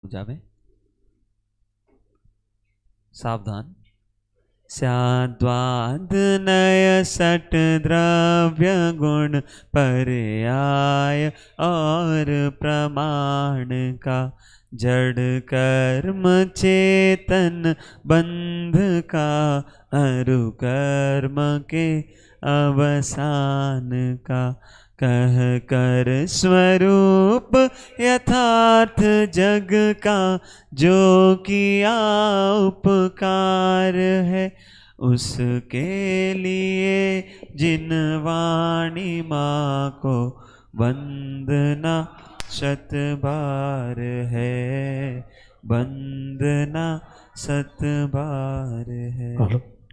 जावे। सावधान। स्याद्वादनय सट द्रव्य गुण पर्याय और प्रमाण का, जड़ कर्म चेतन बंध का, अरु कर्म के अवसान का, कह कर स्वरूप यथार्थ जग का, जो किया उपकार है उसके लिए जिन वाणी माँ को वंदना शत बार है, वंदना शत बार है।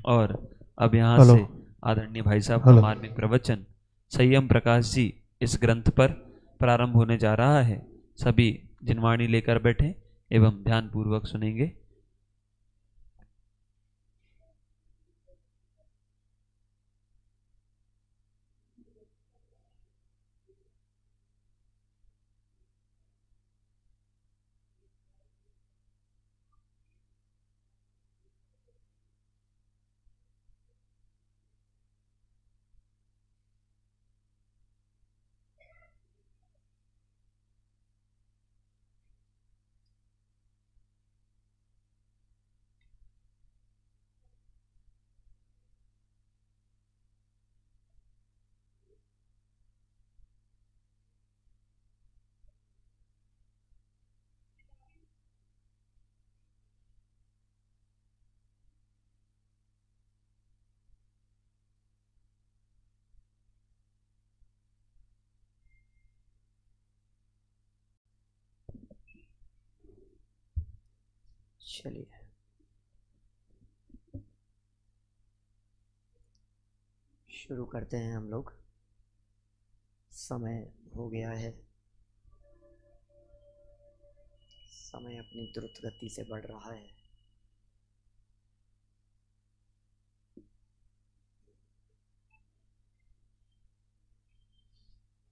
और अब यहाँ से आदरणीय भाई साहब का मार्मिक प्रवचन संयम प्रकाश जी इस ग्रंथ पर प्रारंभ होने जा रहा है। सभी जिनवाणी लेकर बैठे एवं ध्यान पूर्वक सुनेंगे। चलिए शुरू करते हैं हम लोग। समय हो गया है, समय अपनी द्रुत गति से बढ़ रहा है।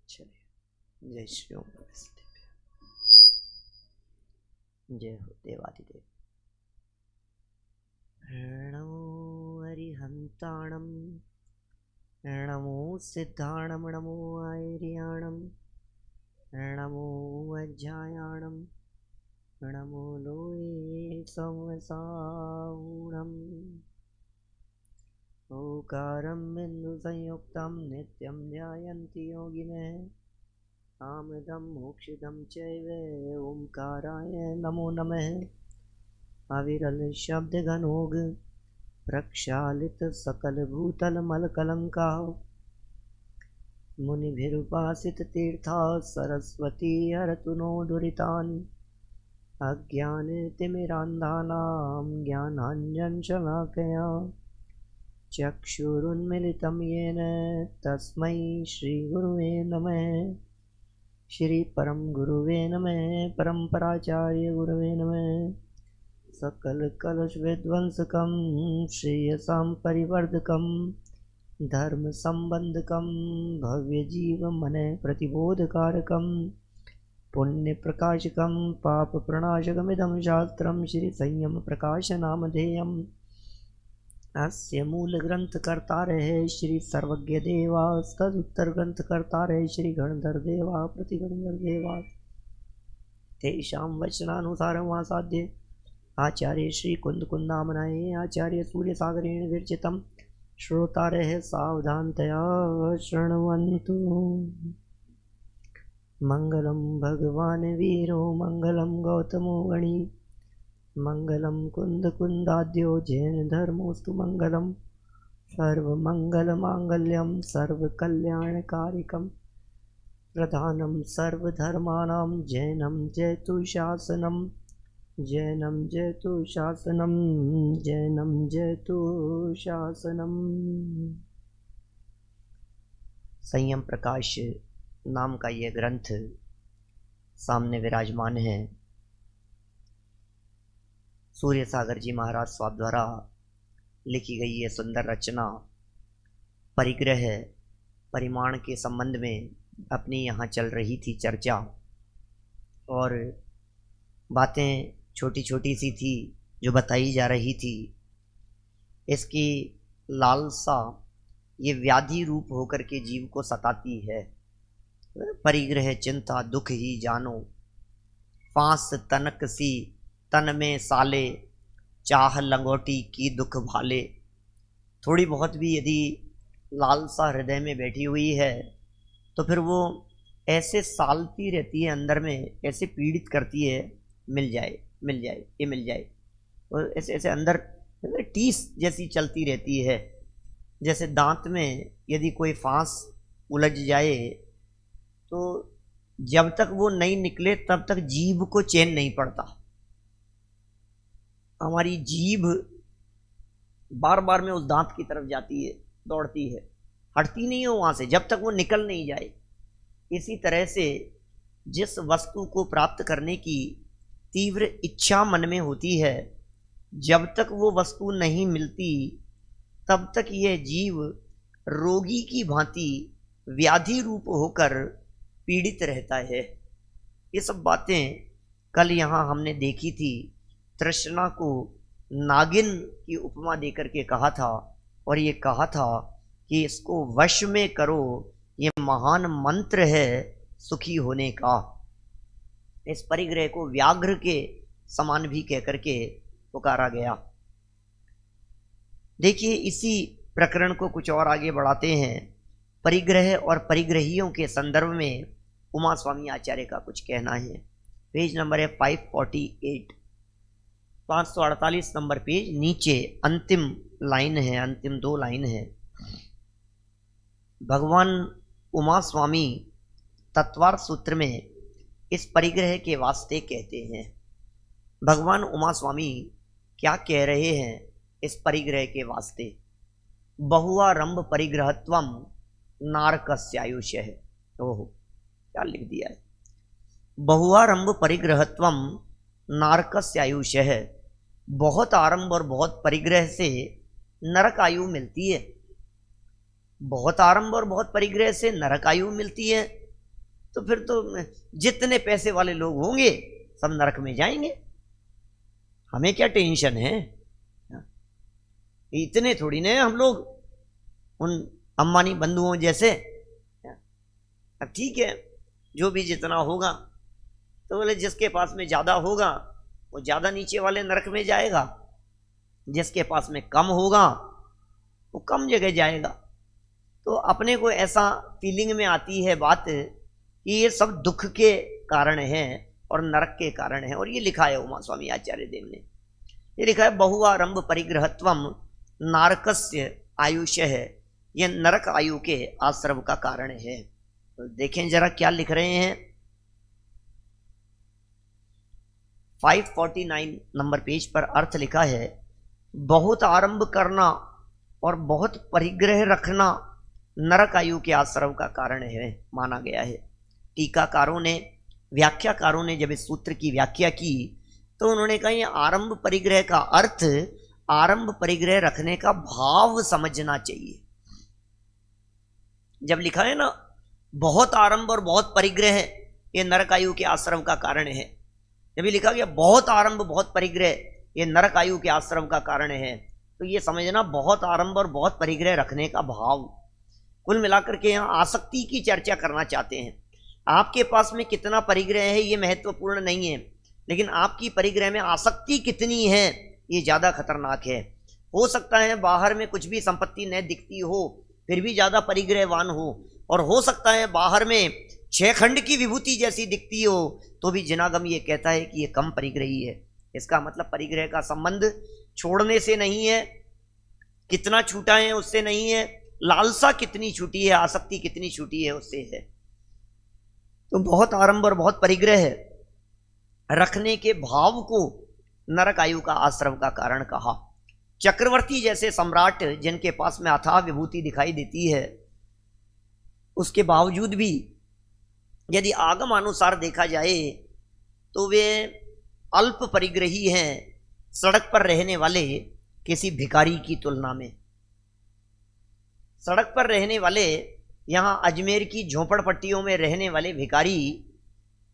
चलिए, जय श्री ओम। जय हो देवादिदेव। नमो हरिहंताणं, नमो सिद्धाणं, नमो आयर्याणं, नमो वज्रायाणं, नमो लोये संवसावूणम्। ओकारं बिन्दुसंयुक्तं नित्यं ध्यायन्ति योगिनः, कामदं मोक्षदं चैव ओंकाराय नमो नमः। अविरल शब्द घनोग प्रक्षालित सकल भूतल मल कलंका, मुनिभिरुपासित तीर्था सरस्वती हरतु नो दुरितान्। अज्ञानतिमिरान्धानां ज्ञानाञ्जनशलाकया चक्षुरुन्मिलितं येन तस्मै श्रीगुरुवे नमः। श्री परम गुरुवे नमः। परम्पराचार्य गुरुवे नमः। सकल कलश विध्वंसकं श्रेयसां परिवर्धकं, धर्म संबंधकं भव्य जीव मन प्रतिबोधकारकं, पुण्य प्रकाशकं पाप प्रणाशकमिदं शास्त्रं श्री संयम प्रकाश नामधेयम्। अस्य मूल ग्रंथ कर्तारः श्री सर्वज्ञ देवा, तदुत्तर ग्रंथ कर्तारः श्री गणधर देवा, प्रतिगणधर देवा। तेषां वचनानुसारमासाद्य आचार्य श्री कुंद कुंदामनाय आचार्य सूर्य सागरेण विरचितं श्रोतारः सावधानतया शृण्वन्तु। मंगलम भगवान वीरो, मंगलम गौतमो गणी, मंगलम कुंद कुंदाद्यो जैन धर्मोस्तु मंगलम। सर्वमंगल मांगल्यम सर्वकल्याणकारिकम, प्रधानम सर्वधर्माणां जैनम जयतु शासनम, जैनम जयतु शासनम, जैनम जयतु शासनम। संयम प्रकाश नाम का ये ग्रंथ सामने विराजमान है। सूर्य सागर जी महाराज स्वाब द्वारा लिखी गई ये सुंदर रचना परिग्रह परिमाण के संबंध में अपनी यहाँ चल रही थी चर्चा, और बातें छोटी छोटी सी थी जो बताई जा रही थी। इसकी लालसा ये व्याधि रूप होकर के जीव को सताती है। परिग्रह चिंता दुख ही जानो, फांस तनक सी तन में साले, चाह लंगोटी की दुख भाले। थोड़ी बहुत भी यदि लालसा हृदय में बैठी हुई है तो फिर वो ऐसे सालती रहती है अंदर में, ऐसे पीड़ित करती है, मिल जाए मिल जाए ये मिल जाए, और ऐसे ऐसे अंदर टीस जैसी चलती रहती है। जैसे दांत में यदि कोई फांस उलझ जाए तो जब तक वो नहीं निकले तब तक जीभ को चैन नहीं पड़ता। हमारी जीभ बार बार में उस दांत की तरफ जाती है, दौड़ती है, हटती नहीं है वहां से जब तक वो निकल नहीं जाए। इसी तरह से जिस वस्तु को प्राप्त करने की तीव्र इच्छा मन में होती है, जब तक वो वस्तु नहीं मिलती तब तक यह जीव रोगी की भांति व्याधि रूप होकर पीड़ित रहता है। ये सब बातें कल यहाँ हमने देखी थी। तृष्णा को नागिन की उपमा देकर के कहा था, और ये कहा था कि इसको वश में करो, ये महान मंत्र है सुखी होने का। इस परिग्रह को व्याघ्र के समान भी कहकर के पुकारा गया। देखिए, इसी प्रकरण को कुछ और आगे बढ़ाते हैं। परिग्रह और परिग्रहियों के संदर्भ में उमा स्वामी आचार्य का कुछ कहना है। पेज नंबर है 548, 548 नंबर पेज, नीचे अंतिम लाइन है, अंतिम 2 लाइन है। भगवान उमा स्वामी तत्वार्थ सूत्र में इस परिग्रह के वास्ते कहते हैं। भगवान उमा स्वामी क्या कह रहे हैं इस परिग्रह के वास्ते? बहुआरंभ परिग्रहत्वम नारकस्यायुष है। ओहो, क्या लिख दिया है। बहुआरंभ परिग्रहत्वम नारकस्यायुष है। बहुत आरंभ और बहुत परिग्रह से नरक आयु मिलती है। बहुत आरंभ और बहुत परिग्रह से नरक आयु मिलती है, तो फिर तो जितने पैसे वाले लोग होंगे सब नरक में जाएंगे। हमें क्या टेंशन है? इतने थोड़ी ने हम लोग उन अंबानी बंधुओं जैसे। अब ठीक है, जो भी जितना होगा, तो बोले जिसके पास में ज़्यादा होगा वो ज़्यादा नीचे वाले नरक में जाएगा, जिसके पास में कम होगा वो कम जगह जाएगा। तो अपने को ऐसा फीलिंग में आती है बात कि ये सब दुख के कारण है और नरक के कारण है। और ये लिखा है उमा स्वामी आचार्य देव ने, ये लिखा है बहुआरंभ परिग्रहत्वम नारकस्य आयुष है। यह नरक आयु के आश्रव का कारण है। तो देखें जरा क्या लिख रहे हैं। 549 नंबर पेज पर अर्थ लिखा है, बहुत आरंभ करना और बहुत परिग्रह रखना नरक आयु के आश्रव का कारण है माना गया है। टीकाकारों ने, व्याख्याकारों ने जब इस सूत्र की व्याख्या की तो उन्होंने कहा ये आरंभ परिग्रह का अर्थ आरंभ परिग्रह रखने का भाव समझना चाहिए। जब लिखा है ना बहुत आरंभ और बहुत परिग्रह ये नरक आयु के आश्रव का कारण है, जब लिखा गया बहुत आरंभ बहुत परिग्रह ये नरक आयु के आश्रव का कारण है, तो ये समझना बहुत आरंभ और बहुत परिग्रह रखने का भाव। कुल मिलाकर के यहाँ आसक्ति की चर्चा करना चाहते हैं। आपके पास में कितना परिग्रह है ये महत्वपूर्ण नहीं है, लेकिन आपकी परिग्रह में आसक्ति कितनी है ये ज़्यादा खतरनाक है। हो सकता है बाहर में कुछ भी संपत्ति न दिखती हो फिर भी ज़्यादा परिग्रहवान हो, और हो सकता है बाहर में 6 खंड की विभूति जैसी दिखती हो तो भी जिनागम ये कहता है कि ये कम परिग्रही है। इसका मतलब परिग्रह का संबंध छोड़ने से नहीं है, कितना छूटा है उससे नहीं है, लालसा कितनी छूटी है, आसक्ति कितनी छूटी है उससे है। तो बहुत आरंभ और बहुत परिग्रह रखने के भाव को नरक आयु का आश्रव का कारण कहा। चक्रवर्ती जैसे सम्राट जिनके पास में अथाह विभूति दिखाई देती है, उसके बावजूद भी यदि आगम अनुसार देखा जाए तो वे अल्प परिग्रही हैं सड़क पर रहने वाले किसी भिखारी की तुलना में। सड़क पर रहने वाले, यहाँ अजमेर की झोपड़पट्टियों में रहने वाले भिखारी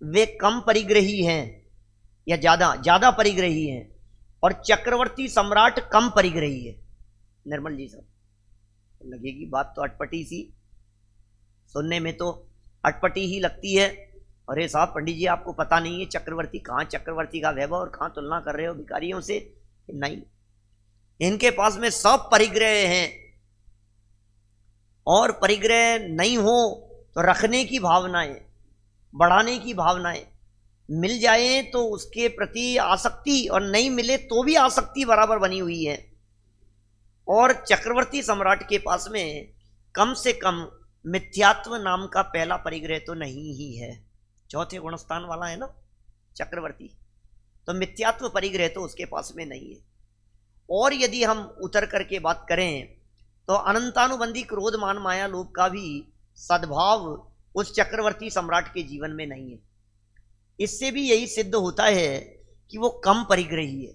वे कम परिग्रही हैं, या ज्यादा परिग्रही हैं, और चक्रवर्ती सम्राट कम परिग्रही है। निर्मल जी साहब, लगेगी बात तो अटपटी सी, सुनने में तो अटपटी ही लगती है। अरे साहब पंडित जी आपको पता नहीं है चक्रवर्ती कहाँ, चक्रवर्ती का वैभव और कहाँ तुलना कर रहे हो भिखारियों से? नहीं, इनके पास में सब परिग्रह हैं, और परिग्रह नहीं हो तो रखने की भावनाएं, बढ़ाने की भावनाएं, मिल जाए तो उसके प्रति आसक्ति, और नहीं मिले तो भी आसक्ति बराबर बनी हुई है। और चक्रवर्ती सम्राट के पास में कम से कम मिथ्यात्व नाम का पहला परिग्रह तो नहीं ही है। चौथे गुणस्थान वाला है ना चक्रवर्ती, तो मिथ्यात्व परिग्रह तो उसके पास में नहीं है। और यदि हम उतर करके बात करें तो अनंतानुबंधी क्रोध मान माया लोभ का भी सद्भाव उस चक्रवर्ती सम्राट के जीवन में नहीं है। इससे भी यही सिद्ध होता है कि वो कम परिग्रही है।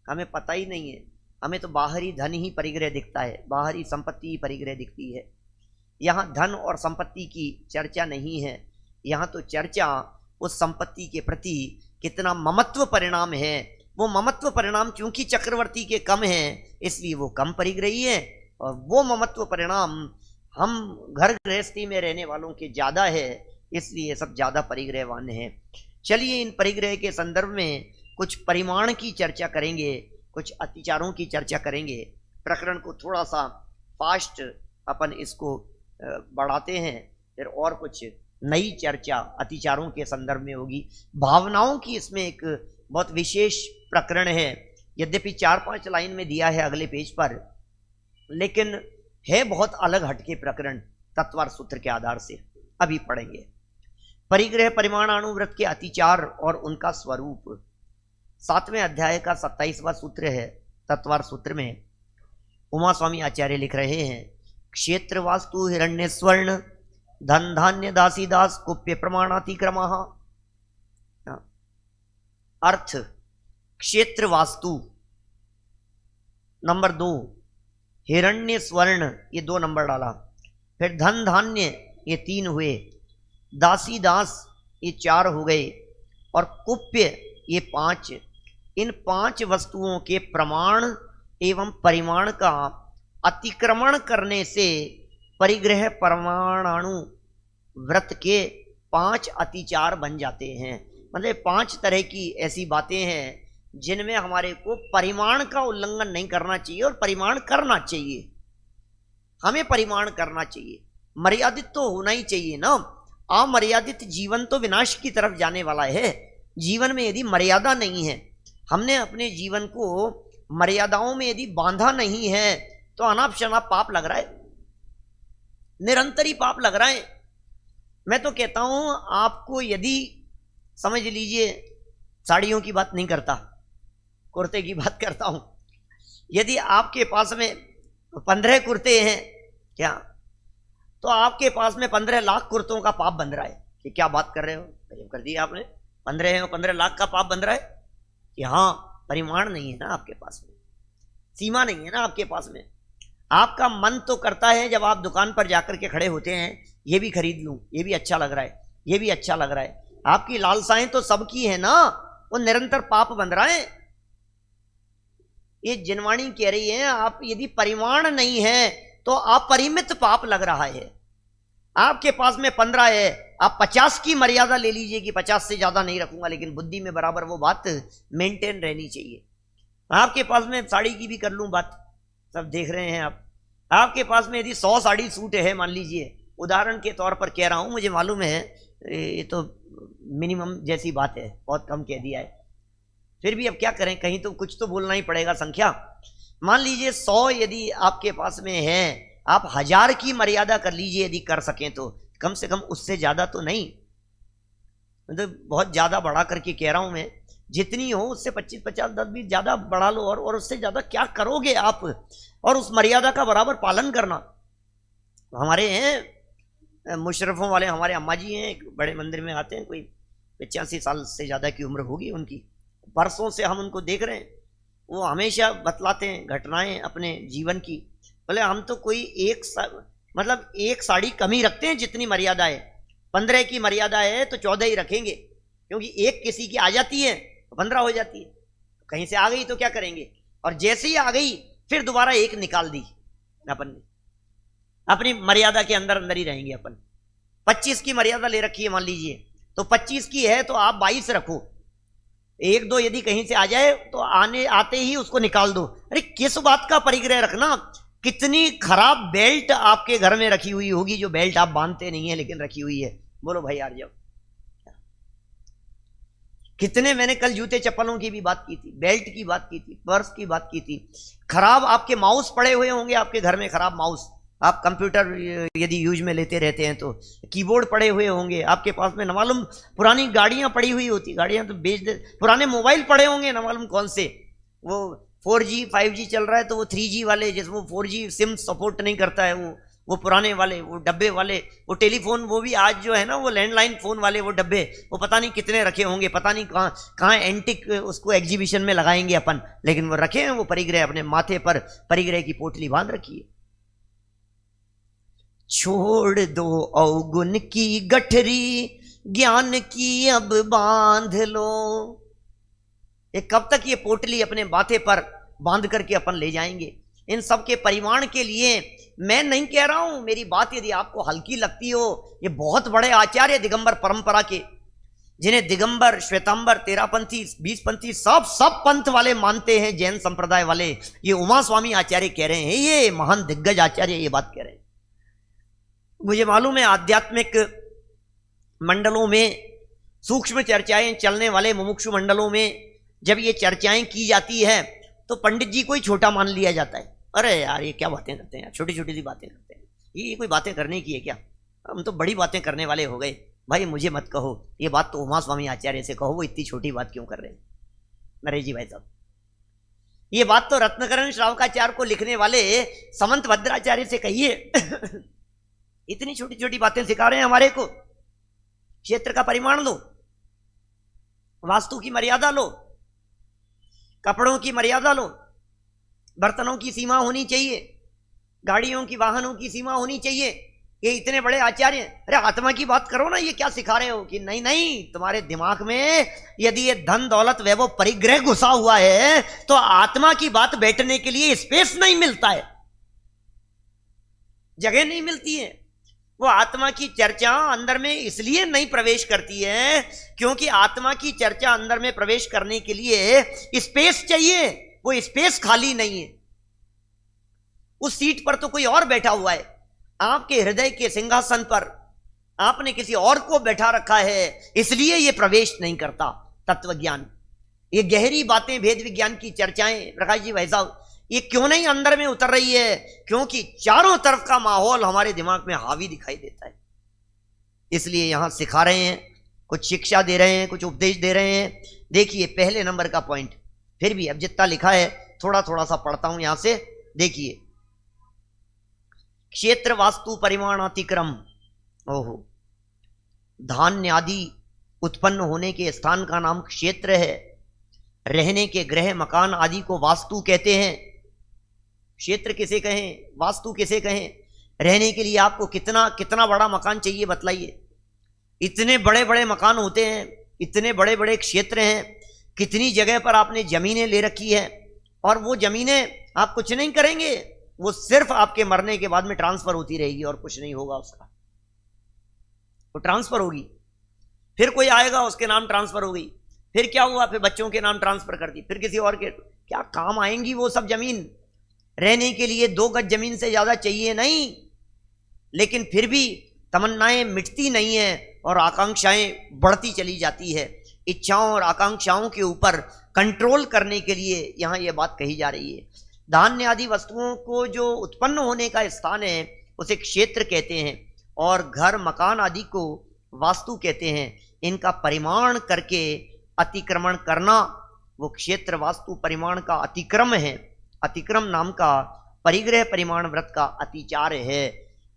हमें पता ही नहीं है, हमें तो बाहरी धन ही परिग्रह दिखता है, बाहरी संपत्ति ही परिग्रह दिखती है। यहाँ धन और संपत्ति की चर्चा नहीं है, यहाँ तो चर्चा उस संपत्ति के प्रति कितना ममत्व परिणाम है। वो ममत्व परिणाम चूंकि चक्रवर्ती के कम हैं, इसलिए वो कम परिग्रही है, और वो ममत्व परिणाम हम घर गृहस्थी में रहने वालों के ज्यादा है, इसलिए सब ज्यादा परिग्रहवान है। चलिए इन परिग्रह के संदर्भ में कुछ परिमाण की चर्चा करेंगे, कुछ अतिचारों की चर्चा करेंगे। प्रकरण को थोड़ा सा फास्ट अपन इसको बढ़ाते हैं, फिर और कुछ नई चर्चा अतिचारों के संदर्भ में होगी। भावनाओं की इसमें एक बहुत विशेष प्रकरण है, यद्यपि 4-5 लाइन में दिया है अगले पेज पर, लेकिन है बहुत अलग हटके प्रकरण तत्वार सूत्र के आधार से। अभी पढ़ेंगे परिग्रह परिमाणानुव्रत के अतिचार और उनका स्वरूप। 7वें अध्याय का 27वां सूत्र है तत्वार सूत्र में। उमा स्वामी आचार्य लिख रहे हैं, क्षेत्र वास्तु हिरण्य स्वर्ण धन धान्य दासी दास कुप्य प्रमाणातिक्रमः। अर्थ क्षेत्र वास्तु नंबर 2, हिरण्य स्वर्ण ये 2 नंबर डाला, फिर धन धान्य ये 3 हुए, दासी दास ये 4 हो गए, और कुप्य ये 5। इन 5 वस्तुओं के प्रमाण एवं परिमाण का अतिक्रमण करने से परिग्रह परमाणु व्रत के 5 अतिचार बन जाते हैं। मतलब 5 तरह की ऐसी बातें हैं जिनमें हमारे को परिमाण का उल्लंघन नहीं करना चाहिए, और परिमाण करना चाहिए। हमें परिमाण करना चाहिए, मर्यादित तो होना ही चाहिए ना। अमर्यादित जीवन तो विनाश की तरफ जाने वाला है। जीवन में यदि मर्यादा नहीं है, हमने अपने जीवन को मर्यादाओं में यदि बांधा नहीं है, तो अनाप शनाप पाप लग रहा है, निरंतर ही पाप लग रहा है। मैं तो कहता हूं आपको, यदि समझ लीजिए, साड़ियों की बात नहीं करता, कुर्ते की बात करता हूं, यदि आपके पास में 15 कुर्ते हैं क्या, तो आपके पास में 15 लाख कुर्तों का पाप बन रहा है कि क्या बात कर रहे हो, कर दिया आपने। 15 है, 15 लाख का पाप बन रहा है कि हाँ, परिमाण नहीं है ना आपके पास में, सीमा नहीं है ना आपके पास में। आपका मन तो करता है जब आप दुकान पर जाकर के खड़े होते हैं, ये भी खरीद लूं, ये भी अच्छा लग रहा है, ये भी अच्छा लग रहा है। आपकी लालसाएं तो सबकी है ना, वो निरंतर पाप बन रहा है। ये जिनवाणी कह रही है, आप यदि परिमाण नहीं है तो अपरिमित पाप लग रहा है। आपके पास में 15 है, आप 50 की मर्यादा ले लीजिए कि 50 से ज्यादा नहीं रखूंगा, लेकिन बुद्धि में बराबर वो बात मेंटेन रहनी चाहिए। आपके पास में साड़ी की भी कर लूं बात, सब देख रहे हैं आप। आपके पास में यदि 100 साड़ी सूट है, मान लीजिए, उदाहरण के तौर पर कह रहा हूं, मुझे मालूम है ये तो मिनिमम जैसी बात है, बहुत कम कह दिया है, फिर भी अब क्या करें, कहीं तो कुछ तो बोलना ही पड़ेगा संख्या। मान लीजिए 100 यदि आपके पास में है, आप 1000 की मर्यादा कर लीजिए यदि कर सकें तो, कम से कम उससे ज्यादा तो नहीं। मतलब बहुत ज्यादा बढ़ा करके कह रहा हूं मैं, जितनी हो उससे 25, 50, 10, 20 ज्यादा बढ़ा लो, और उससे ज्यादा क्या करोगे आप, और उस मर्यादा का बराबर पालन करना। हमारे हैं मुशर्रफों वाले, हमारे अम्मा जी हैं, एक बड़े मंदिर में आते हैं, कोई 85 साल से ज्यादा की उम्र होगी उनकी, बरसों से हम उनको देख रहे हैं, वो हमेशा बतलाते हैं घटनाएं अपने जीवन की। बोले हम तो कोई एक साड़ी कम ही रखते हैं जितनी मर्यादा है, 15 की मर्यादा है तो 14 ही रखेंगे, क्योंकि एक किसी की आ जाती है तो 15 हो जाती है। कहीं से आ गई तो क्या करेंगे, और जैसे ही आ गई फिर दोबारा एक निकाल दी अपन ने, अपनी मर्यादा के अंदर अंदर ही रहेंगे अपन। 25 की मर्यादा ले रखी है मान लीजिए, तो 25 की है तो आप 22 रखो। एक दो यदि कहीं से आ जाए तो आते ही उसको निकाल दो। अरे किस बात का परिग्रह रखना, कितनी खराब बेल्ट आपके घर में रखी हुई होगी, जो बेल्ट आप बांधते नहीं है लेकिन रखी हुई है। बोलो भाई यार, जब कितने, मैंने कल जूते चप्पलों की भी बात की थी, बेल्ट की बात की थी, पर्स की बात की थी। खराब आपके माउस पड़े हुए होंगे आपके घर में, खराब माउस, आप कंप्यूटर यदि यूज में लेते रहते हैं तो कीबोर्ड पड़े हुए होंगे आपके पास में, न मालूम पुरानी गाड़ियां पड़ी हुई होती, गाड़ियां तो बेच दे, पुराने मोबाइल पड़े होंगे न मालूम कौन से, वो 4G 5G चल रहा है तो वो 3G वाले, जिसमें 4G सिम सपोर्ट नहीं करता है, वो पुराने वाले, वो डब्बे वाले, वो टेलीफोन, वो भी आज जो है ना वो लैंडलाइन फोन वाले, वो डब्बे, वो पता नहीं कितने रखे होंगे, पता नहीं कहाँ एंटिक उसको एग्जीबिशन में लगाएंगे अपन, लेकिन वो रखे हैं वो परिग्रह, अपने माथे पर परिग्रह की पोटली बांध रखी है। छोड़ दो अवगुण की गठरी, ज्ञान की अब बांध लो। ये कब तक ये पोटली अपने माथे पर बांध करके अपन ले जाएंगे? इन सब के परिमाण के लिए मैं नहीं कह रहा हूं, मेरी बात यदि आपको हल्की लगती हो, ये बहुत बड़े आचार्य दिगंबर परंपरा के, जिन्हें दिगंबर, श्वेतांबर, तेरापंथी, 20पंथी सब पंथ वाले मानते हैं, जैन संप्रदाय वाले, ये उमा स्वामी आचार्य कह रहे हैं, ये महान दिग्गज आचार्य ये बात कह रहे हैं। मुझे मालूम है आध्यात्मिक मंडलों में, सूक्ष्म चर्चाएं चलने वाले मुमुक्षु मंडलों में जब ये चर्चाएं की जाती है तो पंडित जी को ही छोटा मान लिया जाता है। अरे यार ये क्या बातें करते हैं, छोटी छोटी सी बातें करते हैं, ये कोई बातें करने की है क्या, हम तो बड़ी बातें करने वाले हो गए। भाई मुझे मत कहो, ये बात तो उमा स्वामी आचार्य से कहो, वो इतनी छोटी बात क्यों कर रहे हैं नरेश जी भाई साहब। ये बात तो रत्नकरण श्रावकाचार्य को लिखने वाले समंत भद्राचार्य से कहिए। इतनी छोटी छोटी बातें सिखा रहे हैं हमारे को। क्षेत्र का परिमाण लो, वास्तु की मर्यादा लो, कपड़ों की मर्यादा लो, बर्तनों की सीमा होनी चाहिए, गाड़ियों की, वाहनों की सीमा होनी चाहिए। ये इतने बड़े आचार्य, अरे आत्मा की बात करो ना, ये क्या सिखा रहे हो कि नहीं नहीं, तुम्हारे दिमाग में यदि ये धन दौलत वैभव परिग्रह घुसा हुआ है तो आत्मा की बात बैठने के लिए स्पेस नहीं मिलता है, जगह नहीं मिलती है। वो आत्मा की चर्चा अंदर में इसलिए नहीं प्रवेश करती है क्योंकि आत्मा की चर्चा अंदर में प्रवेश करने के लिए स्पेस चाहिए, वो स्पेस खाली नहीं है। उस सीट पर तो कोई और बैठा हुआ है, आपके हृदय के सिंहासन पर आपने किसी और को बैठा रखा है, इसलिए ये प्रवेश नहीं करता। तत्व ज्ञान, ये गहरी बातें, भेद विज्ञान की चर्चाएं प्रकाश जी भाई साहब, ये क्यों नहीं अंदर में उतर रही है? क्योंकि चारों तरफ का माहौल हमारे दिमाग में हावी दिखाई देता है। इसलिए यहां सिखा रहे हैं, कुछ शिक्षा दे रहे हैं, कुछ उपदेश दे रहे हैं। देखिए पहले नंबर का पॉइंट, फिर भी अब जितना लिखा है थोड़ा थोड़ा सा पढ़ता हूं यहां से। देखिए क्षेत्र वास्तु परिमाण अतिक्रम, ओहो, धान्य आदि उत्पन्न होने के स्थान का नाम क्षेत्र है। रहने के गृह मकान आदि को वास्तु कहते हैं। क्षेत्र किसे कहें, वास्तु किसे कहें? रहने के लिए आपको कितना कितना बड़ा मकान चाहिए बतलाइए। इतने बड़े बड़े मकान होते हैं, इतने बड़े बड़े क्षेत्र हैं, कितनी जगह पर आपने जमीनें ले रखी है, और वो जमीनें आप कुछ नहीं करेंगे, वो सिर्फ आपके मरने के बाद में ट्रांसफर होती रहेगी और कुछ नहीं होगा उसका। वो ट्रांसफर होगी, फिर कोई आएगा उसके नाम ट्रांसफर हो गई, फिर क्या हुआ, फिर बच्चों के नाम ट्रांसफर कर दी, फिर किसी और के, क्या काम आएंगी वो सब जमीन? रहने के लिए 2 गज जमीन से ज्यादा चाहिए नहीं, लेकिन फिर भी तमन्नाएं मिटती नहीं है और आकांक्षाएं बढ़ती चली जाती है। इच्छाओं और आकांक्षाओं के ऊपर कंट्रोल करने के लिए यहां यह बात कही जा रही है। धान्य आदि वस्तुओं को जो उत्पन्न होने का स्थान है उसे क्षेत्र कहते हैं, और घर मकान आदि को वास्तु कहते हैं। इनका परिमाण करके अतिक्रमण करना, वो क्षेत्र वास्तु परिमाण का अतिक्रम है। अतिक्रम नाम का परिग्रह परिमाण व्रत का अतिचार है।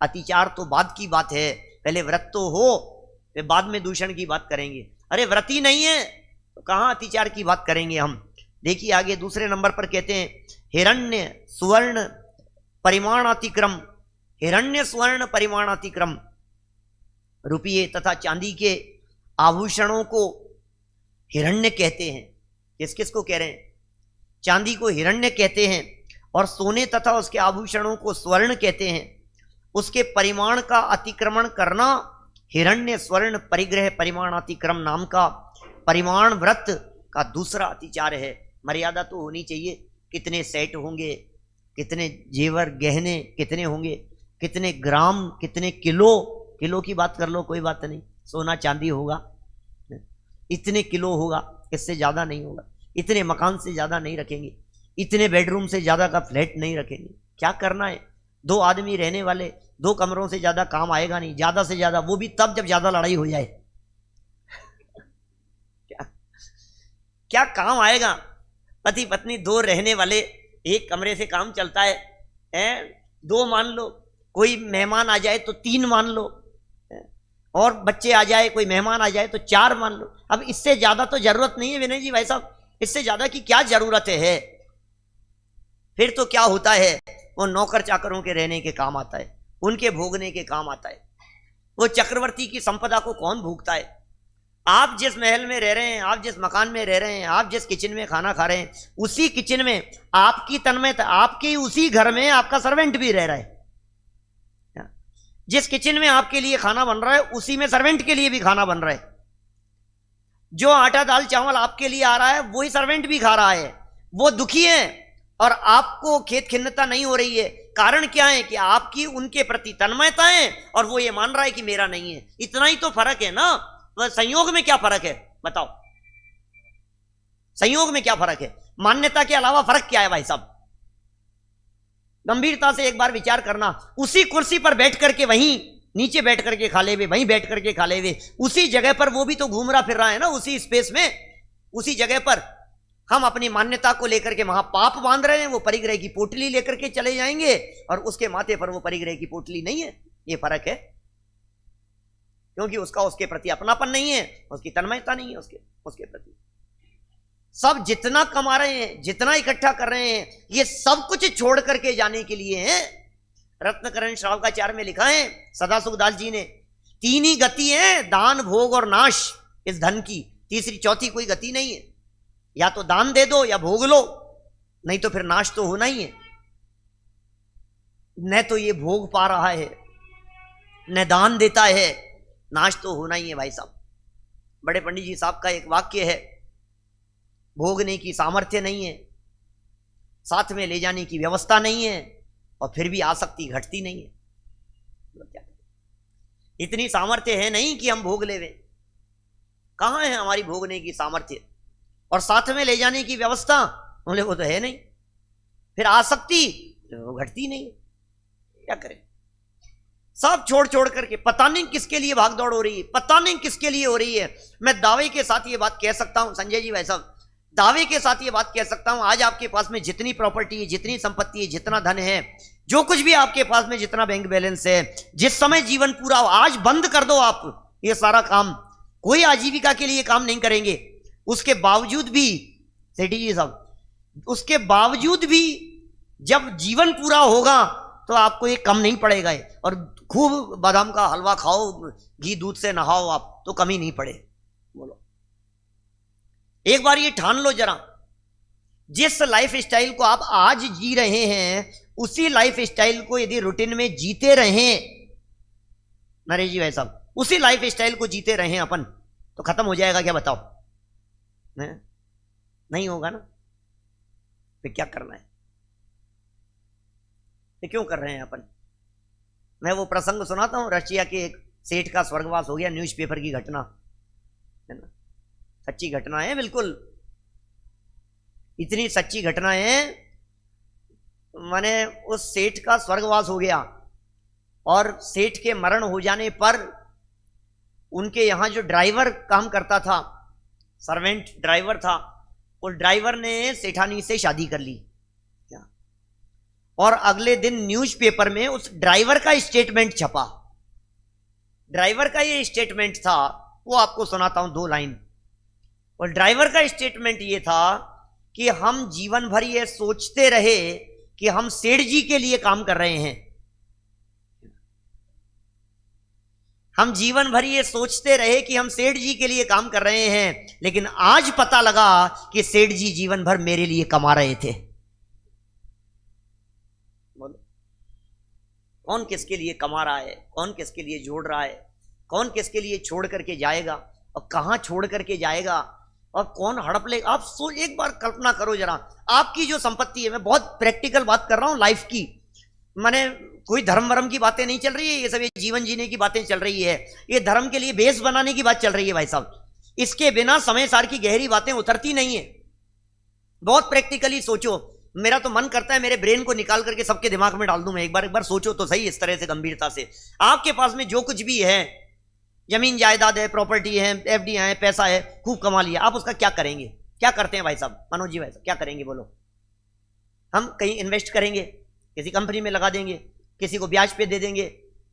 अतिचार तो बाद की बात है, पहले व्रत तो हो, फिर बाद में दूषण की बात करेंगे। अरे व्रत ही नहीं है तो कहां अतिचार की बात करेंगे हम? देखिए आगे दूसरे नंबर पर कहते हैं हिरण्य सुवर्ण परिमाणातिक्रम। हिरण्य सुवर्ण परिमाणातिक्रम, रुपये तथा चांदी के आभूषणों को हिरण्य कहते हैं। किस किस को कह रहे हैं? चांदी को हिरण्य कहते हैं और सोने तथा उसके आभूषणों को स्वर्ण कहते हैं। उसके परिमाण का अतिक्रमण करना हिरण्य स्वर्ण परिग्रह परिमाण अतिक्रम नाम का परिमाण व्रत का दूसरा अतिचार है। मर्यादा तो होनी चाहिए, कितने सेट होंगे, कितने जेवर गहने कितने होंगे, कितने ग्राम, कितने किलो, किलो की बात कर लो कोई बात नहीं, सोना चांदी होगा, इतने किलो होगा, इससे ज्यादा नहीं होगा, इतने मकान से ज्यादा नहीं रखेंगे, इतने बेडरूम से ज्यादा का फ्लैट नहीं रखेंगे। क्या करना है? 2 आदमी रहने वाले 2 कमरों से ज्यादा काम आएगा नहीं, ज्यादा से ज्यादा, वो भी तब जब ज्यादा लड़ाई हो जाए। क्या काम आएगा? पति पत्नी 2 रहने वाले, 1 कमरे से काम चलता है, 2 मान लो, कोई मेहमान आ जाए तो 3 मान लो, और बच्चे आ जाए, कोई मेहमान आ जाए तो 4 मान लो। अब इससे ज्यादा तो जरूरत नहीं है विनय जी भाई साहब, इससे ज्यादा की क्या जरूरत है? फिर तो क्या होता है, वो नौकर चाकरों के रहने के काम आता है, उनके भोगने के काम आता है। वो चक्रवर्ती की संपदा को कौन भोगता है? आप जिस महल में रह रहे हैं, आप जिस मकान में रह रहे हैं, आप जिस किचन में खाना खा रहे हैं, उसी किचन में आपकी तन्मयता, आपके उसी घर में आपका सर्वेंट भी रह रहा है। जिस किचन में आपके लिए खाना बन रहा है, उसी में सर्वेंट के लिए भी खाना बन रहा है। जो आटा दाल चावल आपके लिए आ रहा है, वही सर्वेंट भी खा रहा है। वो दुखी है और आपको खेद खिन्नता नहीं हो रही है। कारण क्या है? कि आपकी उनके प्रति तन्मयता है और वो ये मान रहा है कि मेरा नहीं है। इतना ही तो फर्क है ना। तो संयोग में क्या फर्क है बताओ? संयोग में क्या फर्क है? मान्यता के अलावा फर्क क्या है भाई साहब? गंभीरता से एक बार विचार करना। उसी कुर्सी पर बैठ करके वहीं नीचे बैठ करके खा ले हुए, वहीं बैठ करके खा ले हुए, उसी जगह पर वो भी तो घूम रहा फिर रहा है ना, उसी स्पेस में, उसी जगह पर। हम अपनी मान्यता को लेकर के वहां पाप बांध रहे हैं, वो परिग्रह की पोटली लेकर के चले जाएंगे और उसके माथे पर वो परिग्रह की पोटली नहीं है। ये फर्क है, क्योंकि उसका उसके प्रति अपनापन नहीं है, उसकी तन्मयता नहीं है उसके प्रति। सब जितना कमा रहे हैं, जितना इकट्ठा कर रहे हैं, ये सब कुछ छोड़ करके जाने के लिए है। रत्नकरण श्रावकाचार्य में लिखा है सदासुख दास जी ने, 3 ही गति है, दान भोग और नाश इस धन की। तीसरी चौथी कोई गति नहीं है। या तो दान दे दो या भोग लो, नहीं तो फिर नाश तो होना ही है। न तो ये भोग पा रहा है, न दान देता है, नाश तो होना ही है भाई साहब। बड़े पंडित जी साहब का एक वाक्य है, भोगने की सामर्थ्य नहीं है, साथ में ले जाने की व्यवस्था नहीं है, और फिर भी आसक्ति घटती नहीं है। क्या इतनी सामर्थ्य है नहीं कि हम भोग लेवे? कहां है हमारी भोगने की सामर्थ्य? और साथ में ले जाने की व्यवस्था बोले वो तो है नहीं, फिर आसक्ति तो घटती नहीं। क्या करें? सब छोड़ छोड़ करके पता नहीं किसके लिए भागदौड़ हो रही है, पता नहीं किसके लिए हो रही है। मैं दावे के साथ ये बात कह सकता हूं संजय जी भाई साहब, दावे के साथ ये बात कह सकता हूं, आज आपके पास में जितनी प्रॉपर्टी है, जितनी संपत्ति है, जितना धन है, जो कुछ भी आपके पास में जितना बैंक बैलेंस है, जिस समय जीवन पूरा हो, आज बंद कर दो आप ये सारा काम। कोई आजीविका के लिए काम नहीं करेंगे। उसके बावजूद भी सेठी जी साहब, उसके बावजूद भी जब जीवन पूरा होगा तो आपको ये कम नहीं पड़ेगा। और खूब बादाम का हलवा खाओ, घी दूध से नहाओ, आप तो कमी नहीं पड़े। बोलो, एक बार ये ठान लो जरा, जिस लाइफ स्टाइल को आप आज जी रहे हैं, उसी लाइफ स्टाइल को यदि रूटीन में जीते रहें नरेश जी भाई साहब, उसी लाइफ स्टाइल को जीते रहें अपन, तो खत्म हो जाएगा क्या बताओ? नहीं होगा ना। फिर क्या करना है? फिर क्यों कर रहे हैं अपन? मैं वो प्रसंग सुनाता हूं, रशिया के एक सेठ का स्वर्गवास हो गया, न्यूज़पेपर की घटना है ना, सच्ची घटना है बिल्कुल। इतनी सच्ची घटना है, माने उस सेठ का स्वर्गवास हो गया और सेठ के मरण हो जाने पर उनके यहां जो ड्राइवर काम करता था, सर्वेंट ड्राइवर था, उस ड्राइवर ने सेठानी से शादी कर ली। और अगले दिन न्यूज़पेपर में उस ड्राइवर का स्टेटमेंट छपा। ड्राइवर का ये स्टेटमेंट था, वो आपको सुनाता हूं 2 लाइन। और ड्राइवर का स्टेटमेंट ये था कि हम जीवन भर ये सोचते रहे कि हम सेठ जी के लिए काम कर रहे हैं, हम जीवन भर ये सोचते रहे कि हम सेठ जी के लिए काम कर रहे हैं, लेकिन आज पता लगा कि सेठ जी जीवन भर मेरे लिए कमा रहे थे। बोलो, कौन किसके लिए कमा रहा है, कौन किसके लिए जोड़ रहा है, कौन किसके लिए छोड़ करके जाएगा और कहां छोड़ करके जाएगा और कौन हड़प ले। आप एक बार कल्पना करो जरा, आपकी जो संपत्ति है, मैं बहुत प्रैक्टिकल बात कर रहा हूं लाइफ की, माने कोई धर्म वरम की बातें नहीं चल रही है, ये सब ये जीवन जीने की बातें चल रही है, ये धर्म के लिए बेस बनाने की बात चल रही है भाई साहब। इसके बिना समय सार की गहरी बातें उतरती नहीं है। बहुत प्रैक्टिकली सोचो, मेरा तो मन करता है मेरे ब्रेन को निकाल करके सबके दिमाग में डाल दूं मैं। एक बार सोचो तो सही इस तरह से गंभीरता से। आपके पास में जो कुछ भी है, जमीन जायदाद है, प्रॉपर्टी है, एफडी है, पैसा है, खूब कमा लिया, आप उसका क्या करेंगे? क्या करते हैं भाई साहब, मनोज जी भाई साहब क्या करेंगे बोलो? हम कहीं इन्वेस्ट करेंगे, किसी कंपनी में लगा देंगे, किसी को ब्याज पे दे देंगे,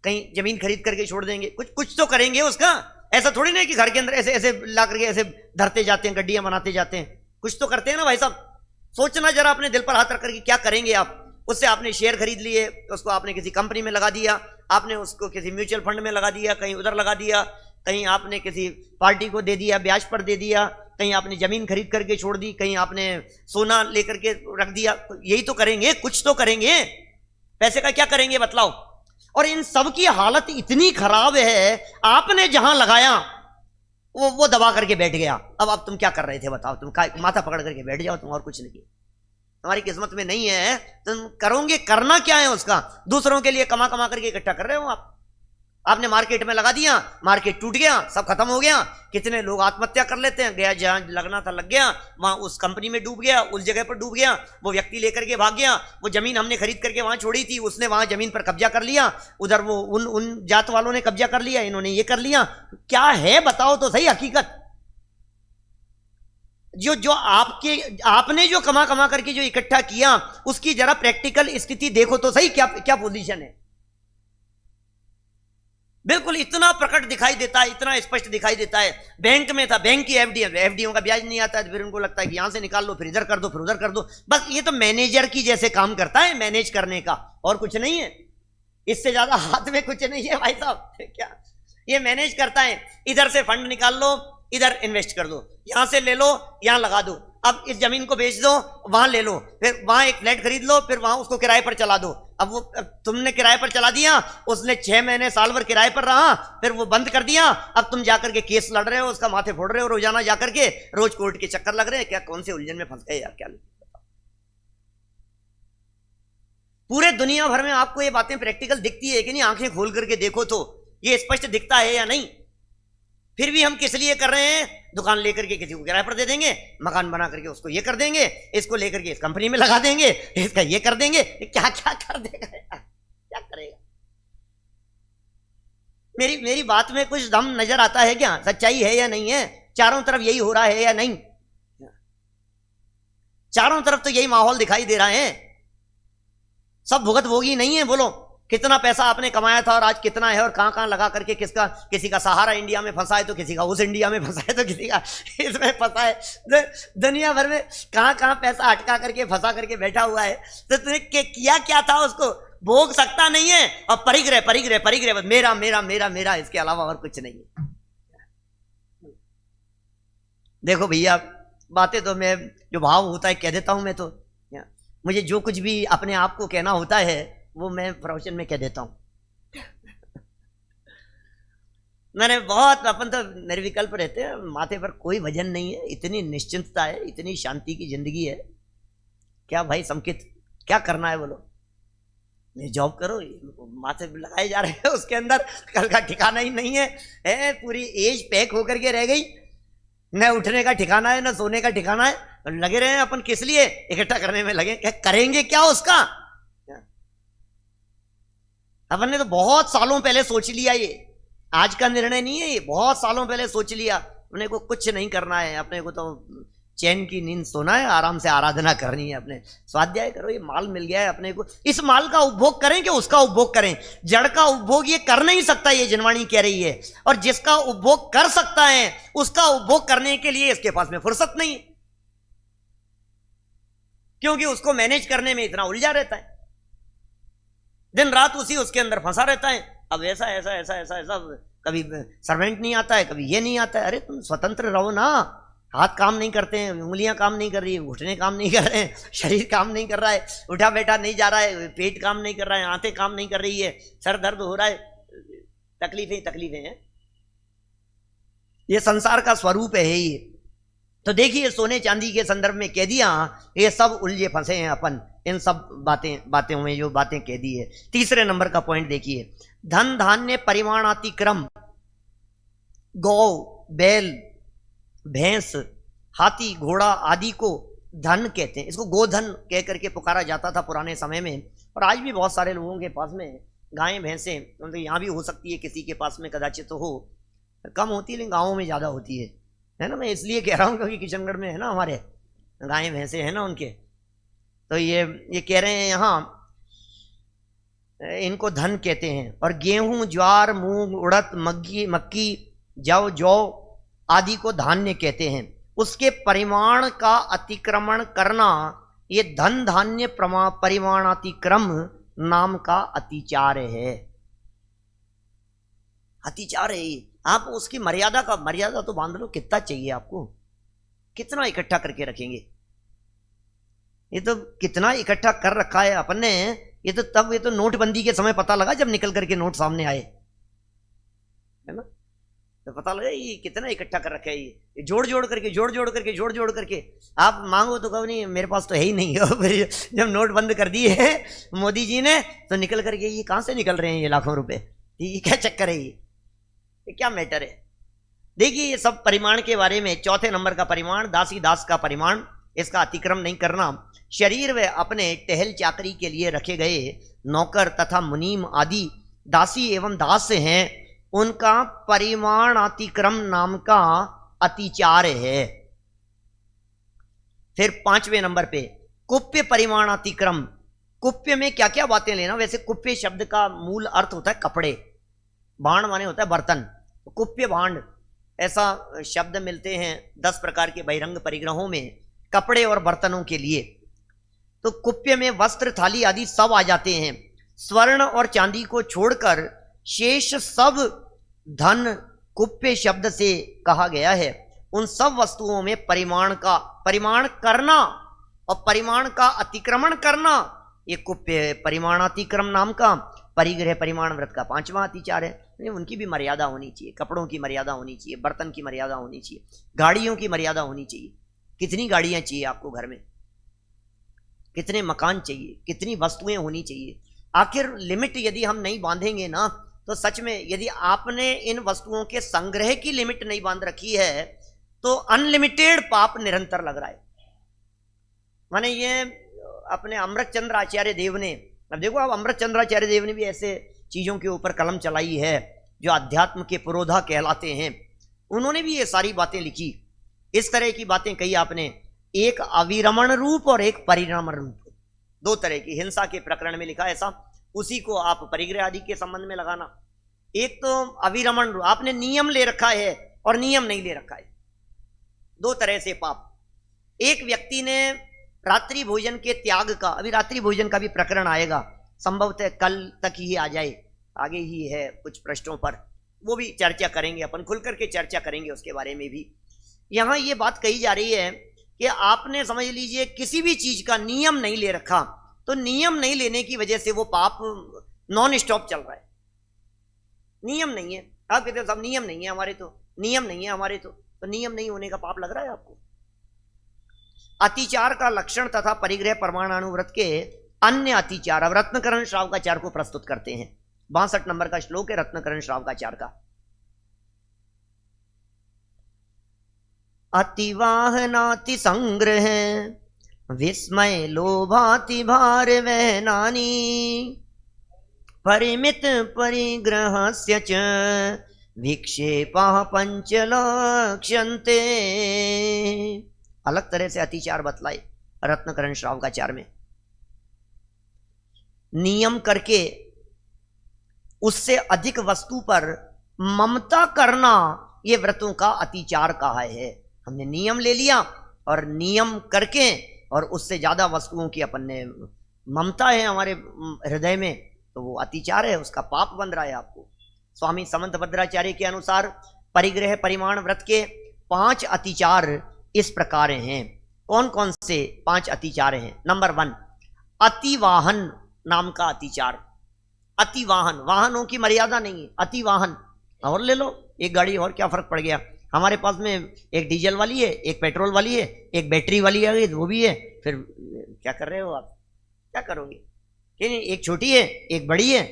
कहीं जमीन खरीद करके छोड़ देंगे, कुछ तो करेंगे उसका। ऐसा थोड़ी ना कि घर के अंदर ऐसे ऐसे ला करके ऐसे धरते जाते हैं, गड्डियां बनाते जाते हैं, कुछ तो करते हैं ना भाई साहब। सोचना जरा अपने दिल पर हाथ रख करके क्या करेंगे आप। उससे आपने शेयर खरीद लिए, उसको आपने किसी कंपनी में लगा दिया, आपने उसको किसी म्यूचुअल फंड में लगा दिया, कहीं उधर लगा दिया, कहीं आपने किसी पार्टी को दे दिया, ब्याज पर दे दिया, कहीं आपने जमीन खरीद करके छोड़ दी, कहीं आपने सोना लेकर के रख दिया। यही तो करेंगे, कुछ तो करेंगे। पैसे का क्या करेंगे बतलाओ? और इन सब की हालत इतनी खराब है, आपने जहां लगाया वो दबा करके बैठ गया। अब तुम क्या कर रहे थे बताओ? तुम माथा पकड़ करके बैठ जाओ, तुम और कुछ नहीं। हमारी किस्मत में नहीं है, तुम करोगे, करना क्या है उसका? दूसरों के लिए कमा कमा करके इकट्ठा कर रहे हो आप। आपने मार्केट में लगा दिया, मार्केट टूट गया, सब खत्म हो गया। कितने लोग आत्महत्या कर लेते हैं, गया जहां लगना था लग गया, वहां उस कंपनी में डूब गया, उस जगह पर डूब गया, वो व्यक्ति लेकर के भाग गया, वो जमीन हमने खरीद करके वहां छोड़ी थी, उसने वहां जमीन पर कब्जा कर लिया, उधर वो उन जात वालों ने कब्जा कर लिया, इन्होंने ये कर लिया। क्या है बताओ तो सही हकीकत। जो आपने जो कमा कमा करके जो इकट्ठा किया, उसकी जरा प्रैक्टिकल स्थिति देखो तो सही, क्या पोजीशन है। बिल्कुल इतना प्रकट दिखाई देता है, इतना स्पष्ट दिखाई देता है। बैंक में था, बैंक की एफडीओ का ब्याज नहीं आता है, फिर उनको लगता है कि यहां से निकाल लो, फिर इधर कर दो, फिर उधर कर दो। बस ये तो मैनेजर की जैसे काम करता है, मैनेज करने का, और कुछ नहीं है। इससे ज्यादा हाथ में कुछ नहीं है भाई साहब। क्या ये मैनेज करता है? इधर से फंड निकाल लो, इधर इन्वेस्ट कर दो, यहां से ले लो, यहां लगा दो, अब इस जमीन को बेच दो, वहां ले लो, फिर वहां एक फ्लैट खरीद लो, फिर वहां उसको किराए पर चला दो। अब तुमने किराए पर चला दिया, उसने 6 महीने साल भर किराए पर रहा, फिर वो बंद कर दिया। अब तुम जाकर के केस लड़ रहे हो, उसका माथे फोड़ रहे हो रोजाना जाकर के, रोज कोर्ट के चक्कर लग रहे हैं। क्या कौन से उलझन में फंस गए यार, क्या पूरे दुनिया भर में आपको ये बातें प्रैक्टिकल दिखती है कि नहीं? आंखें खोल करके देखो तो ये स्पष्ट दिखता है या नहीं? फिर भी हम किस लिए कर रहे हैं? दुकान लेकर के किसी को किराए पर दे देंगे, मकान बना करके उसको ये कर देंगे, इसको लेकर के इस कंपनी में लगा देंगे, इसका ये कर देंगे। क्या क्या कर देगा यार, क्या करेगा? मेरी बात में कुछ दम नजर आता है क्या? सच्चाई है या नहीं है? चारों तरफ यही हो रहा है या नहीं? चारों तरफ तो यही माहौल दिखाई दे रहा है। सब भुगतभोगी नहीं है। बोलो कितना पैसा आपने कमाया था और आज कितना है, और कहां कहां लगा करके किसी का सहारा इंडिया में फंसा है, तो किसी का उस इंडिया में फंसा है, तो किसी का इसमें फंसा है। दुनिया भर में कहां कहां पैसा अटका करके फंसा करके बैठा हुआ है। तो तुमने किया क्या था? उसको भोग सकता नहीं है, और परिग्रह परिग्रह परिग्रह, बस मेरा मेरा मेरा मेरा, इसके अलावा और कुछ नहीं है। देखो भैया, बातें तो मैं जो भाव होता है कह देता हूं मैं तो। मुझे जो कुछ भी अपने आप को कहना होता है वो मैं प्रवचन में कह देता हूं। मैंने बहुत, अपन तो निर्विकल्प रहते हैं, माथे पर कोई वजन नहीं है, इतनी निश्चिंतता है, इतनी शांति की जिंदगी है। क्या भाई संकित, क्या करना है बोलो? ये जॉब करो, माथे लगाए जा रहे हैं, उसके अंदर कल का ठिकाना ही नहीं है। पूरी एज पैक होकर के रह गई, न उठने का ठिकाना है, न सोने का ठिकाना है। लगे रहे हैं अपन किस लिए? इकट्ठा करने में लगे। क्या करेंगे क्या उसका? अपन ने तो बहुत सालों पहले सोच लिया, ये आज का निर्णय नहीं है, ये बहुत सालों पहले सोच लिया। अपने को कुछ नहीं करना है, अपने को तो चैन की नींद सोना है, आराम से आराधना करनी है, अपने स्वाध्याय करो। ये माल मिल गया है अपने को, इस माल का उपभोग करें कि उसका उपभोग करें? जड़ का उपभोग ये कर नहीं सकता, ये जिनवाणी कह रही है। और जिसका उपभोग कर सकता है, उसका उपभोग करने के लिए इसके पास में फुर्सत नहीं है, क्योंकि उसको मैनेज करने में इतना उलझा रहता है, दिन रात उसी उसके अंदर फंसा रहता है। अब ऐसा ऐसा ऐसा ऐसा ऐसा कभी सर्वेंट नहीं आता है, कभी ये नहीं आता है। अरे तुम स्वतंत्र रहो ना, हाथ काम नहीं करते हैं, उंगलियां काम नहीं कर रही, घुटने काम नहीं कर रहे हैं, शरीर काम नहीं कर रहा है, उठा बैठा नहीं जा रहा है, पेट काम नहीं कर रहा है, आंखें काम नहीं कर रही है, सर दर्द हो रहा है, तकलीफें तकलीफें हैं। ये संसार का स्वरूप है ये। तो देखिए सोने चांदी के संदर्भ में कह दिया, ये सब उलझे फंसे हैं अपन इन सब बातें में जो बातें कह दी है। तीसरे नंबर का पॉइंट देखिए, धन धान्य परिमाणातिक्रम, गौ बैल भैंस हाथी घोड़ा आदि को धन कहते हैं। इसको गोधन कह करके पुकारा जाता था पुराने समय में, और आज भी बहुत सारे लोगों के पास में गायें भैंसें, तो यहाँ भी हो सकती है किसी के पास में कदाचित तो हो, कम होती है लेकिन गाँवों में ज़्यादा होती है ना। मैं इसलिए कह रहा हूँ क्योंकि किशनगढ़ में है ना हमारे गायें भैंसें हैं ना उनके, तो ये कह रहे हैं यहाँ इनको धन कहते हैं। और गेहूं ज्वार मूंग उड़द मक्की जौ आदि को धान्य कहते हैं। उसके परिमाण का अतिक्रमण करना ये धन धान्य परिमाणातिक्रम नाम का अतिचार है। अतिचार है ये। आप उसकी मर्यादा तो बांध लो, कितना चाहिए आपको, कितना इकट्ठा करके रखेंगे। ये तो कितना इकट्ठा कर रखा है अपन ने, ये तो नोटबंदी के समय पता लगा जब निकल करके नोट सामने आए, है ना, तो पता लगा ये कितना इकट्ठा कर रखा है। ये जोड़ जोड़ करके आप मांगो तो कहो नहीं मेरे पास तो है ही नहीं है। फिर जब नोट बंद कर दिए है मोदी जी ने तो निकल करके ये कहां से निकल रहे हैं ये लाखों रुपए, ये क्या चक्कर है, ये क्या मैटर है। देखिए ये सब परिमाण के बारे में। चौथे नंबर का परिमाण दासी दास का परिमाण, इसका अतिक्रम नहीं करना। शरीर व अपने टहल चाकरी के लिए रखे गए नौकर तथा मुनीम आदि दासी एवं दास हैं, उनका परिमाणातिक्रम नाम का अतिचार है। फिर पांचवें नंबर पे कुप्य परिमाणातिक्रम। कुप्य में क्या क्या बातें लेना। वैसे कुप्य शब्द का मूल अर्थ होता है कपड़े, भांड माने होता है बर्तन, तो कुप्य भांड ऐसा शब्द मिलते हैं 10 प्रकार के बहिरंग परिग्रहों में कपड़े और बर्तनों के लिए। तो कुप्य में वस्त्र थाली आदि सब आ जाते हैं। स्वर्ण और चांदी को छोड़कर शेष सब धन कुप्य शब्द से कहा गया है। उन सब वस्तुओं में परिमाण करना और परिमाण का अतिक्रमण करना ये कुप्य परिमाणातिक्रम नाम का परिग्रह परिमाण व्रत का 5वां अतिचार है। उनकी भी मर्यादा होनी चाहिए, कपड़ों की मर्यादा होनी चाहिए, बर्तन की मर्यादा होनी चाहिए, गाड़ियों की मर्यादा होनी चाहिए। कितनी गाड़ियां चाहिए आपको घर में, कितने मकान चाहिए, कितनी वस्तुएं होनी चाहिए। आखिर लिमिट यदि हम नहीं बांधेंगे ना तो सच में यदि आपने इन वस्तुओं के संग्रह की लिमिट नहीं बांध रखी है तो अनलिमिटेड पाप निरंतर लग रहा है। माने ये अपने अमृतचंद्र आचार्य देव ने, अब देखो आप अमृतचंद्र आचार्य देव ने भी ऐसे चीजों के ऊपर कलम चलाई है जो अध्यात्म के पुरोधा कहलाते हैं। उन्होंने भी ये सारी बातें लिखी, इस तरह की बातें कही आपने। एक अविरमण रूप और एक परिरमण रूप, 2 तरह की। हिंसा के प्रकरण में लिखा ऐसा, उसी को आप परिग्रह आदि के संबंध में लगाना। एक तो अविरमण रूप, आपने नियम ले रखा है और नियम नहीं ले रखा है, 2 तरह से पाप। एक व्यक्ति ने रात्रि भोजन के त्याग का, अभी रात्रि भोजन का भी प्रकरण आएगा, संभवतः कल तक ही आ जाए, आगे ही है कुछ पृष्ठों पर, वो भी चर्चा करेंगे अपन, खुल करके चर्चा करेंगे उसके बारे में भी। यहां ये बात कही जा रही है कि आपने समझ लीजिए किसी भी चीज का नियम नहीं ले रखा, तो नियम नहीं लेने की वजह से वो पाप नॉन स्टॉप चल रहा है। नियम नहीं है, आप कहते हो सब नियम नहीं है हमारे, तो नियम नहीं है हमारे, तो नियम नहीं होने का पाप लग रहा है आपको। अतिचार का लक्षण तथा परिग्रह परमाणुव्रत के अन्य अतिचार। अब रत्नकरण श्रावकाचार को प्रस्तुत करते हैं। 62 नंबर का श्लोक है रत्नकरण श्रावकाचार का। अतिवाहनाति संग्रह विस्मय लोभाति भार वहनानि परिमित परिग्रहस्य च विक्षेपः पंचलक्ष्यन्ते। अलग तरह से अतिचार बतलाए रत्नकरण श्रावकाचार में। नियम करके उससे अधिक वस्तु पर ममता करना ये व्रतों का अतिचार कहा है। हमने नियम ले लिया और नियम करके और उससे ज्यादा वस्तुओं की अपन ने ममता है हमारे हृदय में, तो वो अतिचार है, उसका पाप बन रहा है आपको। स्वामी समंत भद्राचार्य के अनुसार परिग्रह परिमाण व्रत के 5 अतिचार इस प्रकार हैं। कौन कौन से 5 अतिचार हैं? नंबर 1, अतिवाहन नाम का अतिचार। अतिवाहन, वाहनों की मर्यादा नहीं है, अतिवाहन। और ले लो एक गाड़ी, और क्या फर्क पड़ गया? हमारे पास में एक डीजल वाली है, एक पेट्रोल वाली है, एक बैटरी वाली है, वो भी है। फिर क्या कर रहे हो आप? क्या करोगे? कि नहीं, एक छोटी है एक बड़ी है।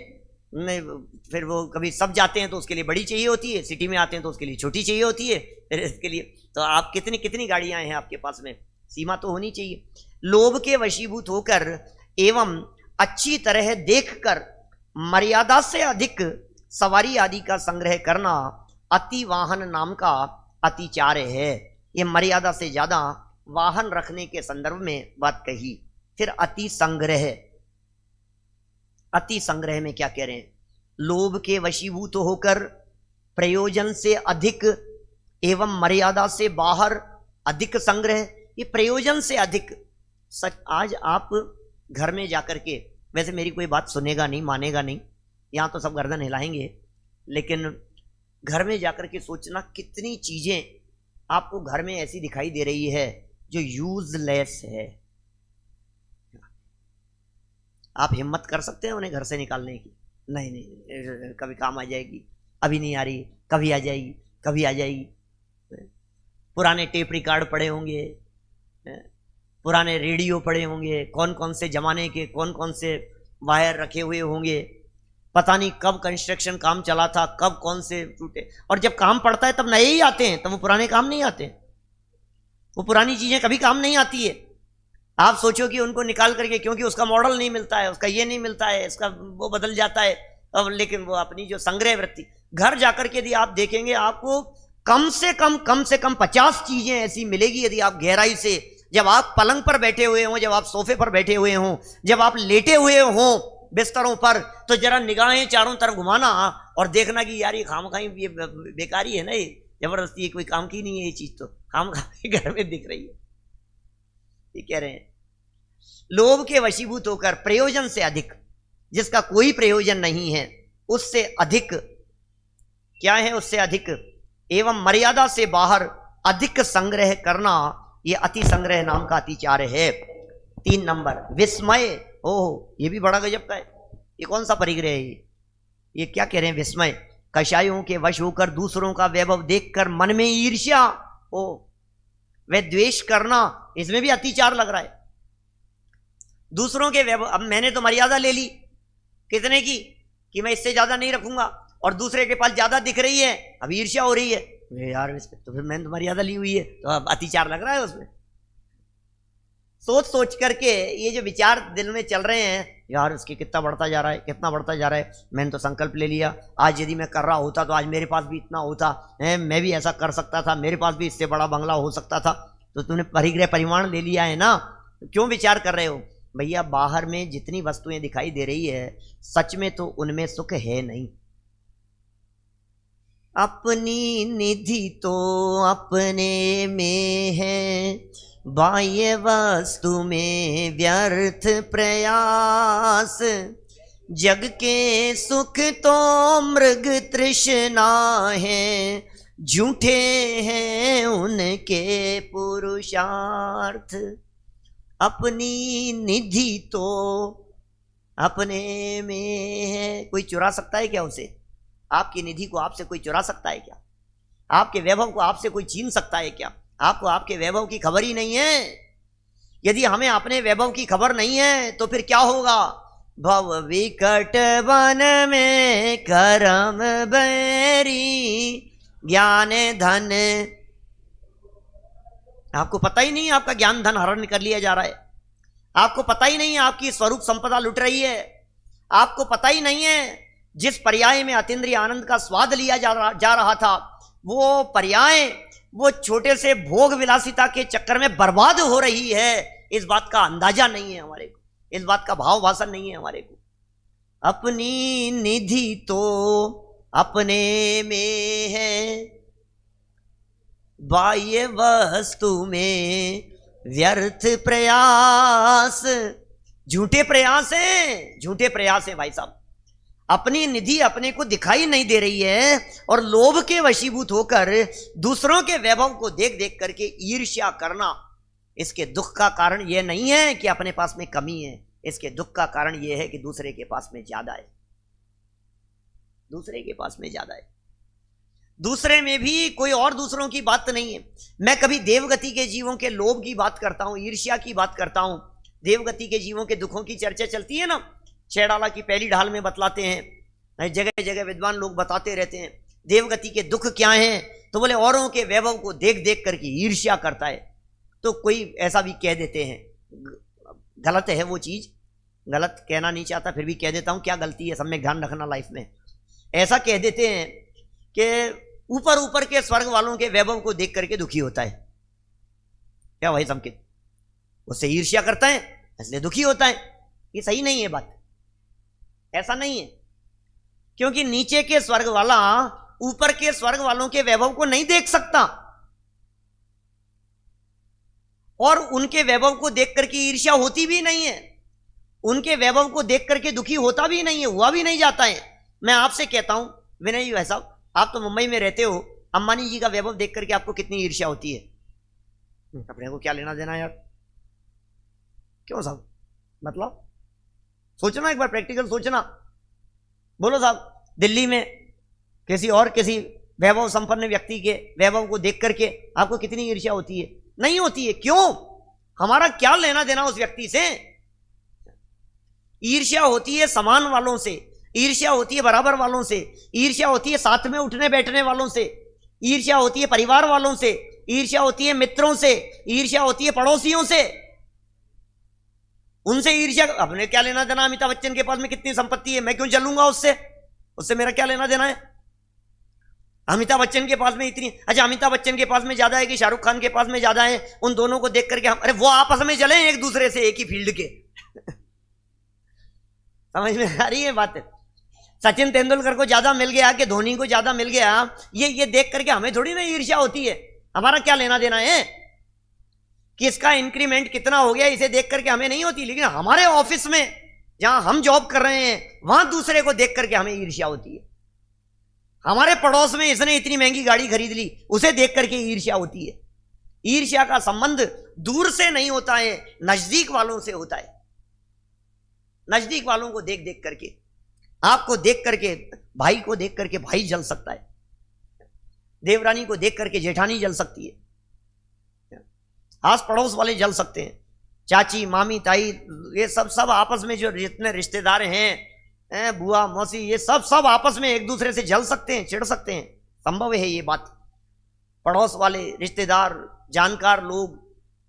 फिर वो कभी सब जाते हैं तो उसके लिए बड़ी चाहिए होती है, सिटी में आते हैं तो उसके लिए छोटी चाहिए होती है। फिर इसके लिए तो आप कितनी कितनी गाड़ियां हैं आपके पास में? सीमा तो होनी चाहिए। लोभ के वशीभूत होकर एवं अच्छी तरह देखकर मर्यादा से अधिक सवारी आदि का संग्रह करना अति वाहन नाम का अतिचार है। ये मर्यादा से ज्यादा वाहन रखने के संदर्भ में बात कही। फिर अति संग्रह, अति संग्रह में क्या कह रहे हैं? लोभ के वशीभूत होकर प्रयोजन से अधिक एवं मर्यादा से बाहर अधिक संग्रह। ये प्रयोजन से अधिक। सच, आज आप घर में जाकर के, वैसे मेरी कोई बात सुनेगा नहीं, मानेगा नहीं, यहां तो सब गर्दन हिलाएंगे, लेकिन घर में जाकर के सोचना कितनी चीजें आपको घर में ऐसी दिखाई दे रही है जो यूजलेस है। आप हिम्मत कर सकते हैं उन्हें घर से निकालने की? नहीं नहीं, कभी काम आ जाएगी, अभी नहीं आ रही, कभी आ जाएगी, कभी आ जाएगी। पुराने टेप रिकॉर्ड पड़े होंगे, पुराने रेडियो पड़े होंगे, कौन कौन से जमाने के कौन कौन से वायर रखे हुए होंगे, पता नहीं कब कंस्ट्रक्शन काम चला था, कब कौन से टूटे। और जब काम पड़ता है तब नए ही आते हैं, तब वो पुराने काम नहीं आते। वो पुरानी चीजें कभी काम नहीं आती है। आप सोचो कि उनको निकाल करके, क्योंकि उसका मॉडल नहीं मिलता है, उसका ये नहीं मिलता है, इसका वो बदल जाता है। अब लेकिन वो अपनी जो संग्रह वृत्ति, घर जाकर के यदि आप देखेंगे आपको कम से कम 50 चीजें ऐसी मिलेगी। यदि आप गहराई से, जब आप पलंग पर बैठे हुए हों, जब आप सोफे पर बैठे हुए हों, जब आप लेटे हुए हों बिस्तरों पर, तो जरा निगाहें चारों तरफ घुमाना और देखना कि यार ये खामखाई, ये बेकारी है ना, ये जबरदस्ती, कोई काम की नहीं है ये चीज, तो खामखाई घर में दिख रही है। ये कह रहे हैं लोभ के वशीभूत होकर प्रयोजन से अधिक, जिसका कोई प्रयोजन नहीं है, उससे अधिक क्या है? उससे अधिक एवं मर्यादा से बाहर अधिक संग्रह करना, यह अति संग्रह नाम का अतिचार है। 3 नंबर, विस्मय। ओह, ये भी बड़ा गजब का है। ये कौन सा परिग्रह है? ये क्या कह रहे हैं? विस्मय, कषायों के वश होकर दूसरों का वैभव देखकर मन में ईर्ष्या, ओ वे द्वेष करना, इसमें भी अतिचार लग रहा है। दूसरों के वैभव, अब मैंने तो मर्यादा ले ली कितने की, कि मैं इससे ज्यादा नहीं रखूंगा, और दूसरे के पास ज्यादा दिख रही है, अब ईर्ष्या हो रही है यार इस पे, तो फिर मैंने तो मर्यादा ली हुई है, तो अब अतिचार लग रहा है उसमें। सोच सोच करके ये जो विचार दिल में चल रहे हैं, यार इसके कितना बढ़ता जा रहा है, कितना बढ़ता जा रहा है। मैंने तो संकल्प ले लिया, आज यदि मैं कर रहा होता तो आज मेरे पास भी इतना होता है, मैं भी ऐसा कर सकता था, मेरे पास भी इससे बड़ा बंगला हो सकता था। तो तूने परिग्रह परिमाण ले लिया है ना, क्यों विचार कर रहे हो? भैया बाहर में जितनी वस्तुएं दिखाई दे रही है, सच में तो उनमें सुख है नहीं। अपनी निधि तो अपने में है, बाह्य वस्तु में व्यर्थ प्रयास। जग के सुख तो मृग तृष्णा है, झूठे हैं उनके पुरुषार्थ। अपनी निधि तो अपने में है। कोई चुरा सकता है क्या उसे? आपकी निधि को आपसे कोई चुरा सकता है क्या? आपके वैभव को आपसे कोई छीन सकता है क्या? आपको आपके वैभव की खबर ही नहीं है। यदि हमें अपने वैभव की खबर नहीं है तो फिर क्या होगा? भव विकट वन में करम बैरी, ज्ञान धन। आपको पता ही नहीं है आपका ज्ञान धन हरण कर लिया जा रहा है। आपको पता ही नहीं है आपकी स्वरूप संपदा लुट रही है। आपको पता ही नहीं है जिस पर्याय में अतीन्द्रिय आनंद का स्वाद लिया जा रहा था, वो पर्याय वो छोटे से भोग विलासिता के चक्कर में बर्बाद हो रही है। इस बात का अंदाजा नहीं है हमारे को, इस बात का भाव भाषण नहीं है हमारे को। अपनी निधि तो अपने में है, बाह्य वस्तु में व्यर्थ प्रयास। झूठे प्रयास हैं, झूठे प्रयास हैं भाई साहब। अपनी निधि अपने को दिखाई नहीं दे रही है और लोभ के वशीभूत होकर दूसरों के वैभव को देख देख करके ईर्ष्या करना, इसके दुख का कारण यह नहीं है कि अपने पास में कमी है, इसके दुख का कारण यह है कि दूसरे के पास में ज्यादा है, दूसरे के पास में ज्यादा है। दूसरे में भी कोई और दूसरों की बात नहीं है। मैं कभी देवगति के जीवों के लोभ की बात करता हूं, ईर्ष्या की बात करता हूं, देवगति के जीवों के दुखों की चर्चा चलती है ना, छैड़ाला की पहली ढाल में बतलाते हैं, जगह जगह विद्वान लोग बताते रहते हैं देवगति के दुख क्या हैं, तो बोले औरों के वैभव को देख देख करके ईर्ष्या करता है। तो कोई ऐसा भी कह देते हैं, गलत है वो चीज, गलत कहना नहीं चाहता फिर भी कह देता हूं, क्या गलती है सब में ध्यान रखना लाइफ में। ऐसा कह देते हैं कि ऊपर ऊपर के स्वर्ग वालों के वैभव को देख करके दुखी होता है, क्या भाई संकेत, उससे ईर्ष्या करता है इसलिए दुखी होता है। ये सही नहीं है बात, ऐसा नहीं है, क्योंकि नीचे के स्वर्ग वाला ऊपर के स्वर्ग वालों के वैभव को नहीं देख सकता और उनके वैभव को देख करके ईर्ष्या होती भी नहीं है, उनके वैभव को देख करके दुखी होता भी नहीं है, हुआ भी नहीं जाता है। मैं आपसे कहता हूं विनय जी भाई साहब, आप तो मुंबई में रहते हो, अंबानी जी का वैभव देख करके आपको कितनी ईर्ष्या होती है? अपने को क्या लेना देना यार, क्यों साहब, मतलब सोचना एक बार, प्रैक्टिकल सोचना, बोलो साहब। दिल्ली में किसी वैभव संपन्न व्यक्ति के वैभव को देख करके आपको कितनी ईर्ष्या होती है? नहीं होती है। क्यों? हमारा क्या लेना देना उस व्यक्ति से? ईर्ष्या होती है समान वालों से, ईर्ष्या होती है बराबर वालों से, ईर्ष्या होती है साथ में उठने बैठने वालों से, ईर्ष्या होती है परिवार वालों से, ईर्ष्या होती है मित्रों से, ईर्ष्या होती है पड़ोसियों से, उनसे ईर्ष्या। अपने क्या लेना देना? अमिताभ बच्चन के पास में कितनी संपत्ति है, मैं क्यों जलूंगा उससे? उससे मेरा क्या लेना देना है? अमिताभ बच्चन के पास में इतनी, अच्छा अमिताभ बच्चन के पास में ज्यादा है कि शाहरुख खान के पास में ज्यादा है, उन दोनों को देख करके हम, अरे वो आपस में जले एक दूसरे से, एक ही फील्ड के समझ में आ रही है बात? सचिन तेंदुलकर को ज्यादा मिल गया कि धोनी को ज्यादा मिल गया, ये देख करके हमें थोड़ी ना ईर्ष्या होती है। हमारा क्या लेना देना है कि इसका इंक्रीमेंट कितना हो गया, इसे देख करके हमें नहीं होती। लेकिन हमारे ऑफिस में जहां हम जॉब कर रहे हैं वहां दूसरे को देख करके हमें ईर्ष्या होती है। हमारे पड़ोस में इसने इतनी महंगी गाड़ी खरीद ली, उसे देख करके ईर्ष्या होती है। ईर्ष्या का संबंध दूर से नहीं होता है, नजदीक वालों से होता है। नजदीक वालों को देख देख करके, आपको देख करके, भाई को देख करके भाई जल सकता है, देवरानी को देख करके जेठानी जल सकती है, आस पड़ोस वाले जल सकते हैं, चाची मामी ताई, ये सब आपस में जो जितने रिश्तेदार हैं, बुआ मौसी, ये सब आपस में एक दूसरे से जल सकते हैं, चिढ़ सकते हैं। संभव है ये बात। पड़ोस वाले, रिश्तेदार, जानकार लोग,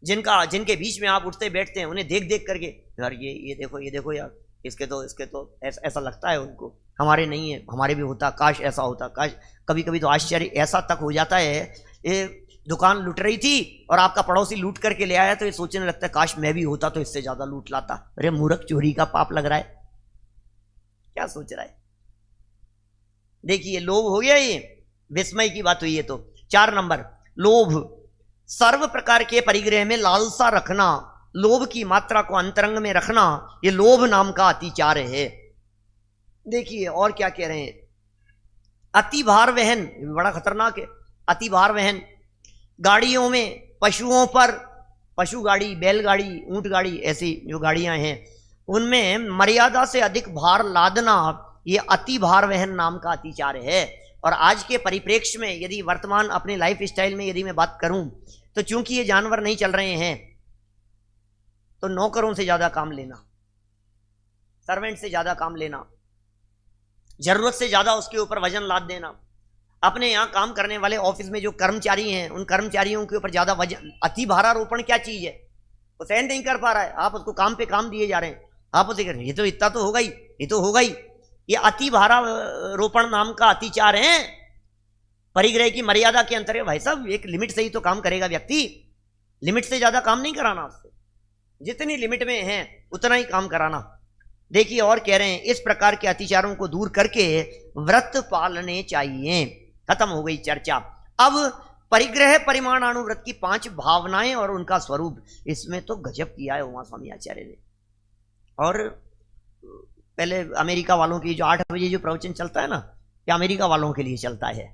जिनके बीच में आप उठते बैठते हैं, उन्हें देख देख करके यार ये देखो यार, इसके तो ऐसा लगता है उनको, हमारे नहीं है, हमारे भी होता, काश ऐसा होता, काश। कभी कभी तो आश्चर्य ऐसा तक हो जाता है, ये दुकान लूट रही थी और आपका पड़ोसी लूट करके ले आया तो ये सोचने लगता है काश मैं भी होता तो इससे ज्यादा लूट लाता। अरे मूर्ख, चोरी का पाप लग रहा है, क्या सोच रहा है? देखिए लोभ हो गया, ये विस्मय की बात हुई है। तो 4 नंबर, लोभ, सर्व प्रकार के परिग्रह में लालसा रखना, लोभ की मात्रा को अंतरंग में रखना, ये लोभ नाम का अतिचार है। देखिए और क्या कह रहे हैं, अति भार वहन, बड़ा खतरनाक है। अति भार वहन, गाड़ियों में पशुओं पर, पशु गाड़ी, बैलगाड़ी, ऊंट गाड़ी, ऐसी जो गाड़ियां हैं उनमें मर्यादा से अधिक भार लादना, ये अति भार वहन नाम का अतिचार है। और आज के परिप्रेक्ष्य में यदि वर्तमान अपने लाइफ स्टाइल में यदि मैं बात करूं तो चूंकि ये जानवर नहीं चल रहे हैं तो नौकरों से ज्यादा काम लेना, सर्वेंट से ज्यादा काम लेना, जरूरत से ज्यादा उसके ऊपर वजन लाद देना, अपने यहाँ काम करने वाले ऑफिस में जो कर्मचारी हैं उन कर्मचारियों के ऊपर ज्यादा वजन। अति भारारोपण क्या चीज है? वो सहन नहीं कर पा रहा है, आप उसको काम पे काम दिए जा रहे हैं, आप उसे कह रहे हैं ये तो इतना तो होगा ही, ये तो होगा ही। ये अति भारारोपण नाम का अतिचार है। परिग्रह की मर्यादा के अंतर्गत भाई साहब एक लिमिट से ही तो काम करेगा व्यक्ति, लिमिट से ज्यादा काम नहीं कराना उससे, जितनी लिमिट में है उतना ही काम कराना। देखिए और कह रहे हैं, इस प्रकार के अतिचारों को दूर करके व्रत पालने चाहिए। खत्म हो गई चर्चा। अब परिग्रह परिमाणानुव्रत की 5 भावनाएं और उनका स्वरूप, इसमें तो गजब किया है उमा स्वामी आचार्य ने। और पहले अमेरिका वालों की जो 8 बजे जो प्रवचन चलता है ना, ये अमेरिका वालों के लिए चलता है,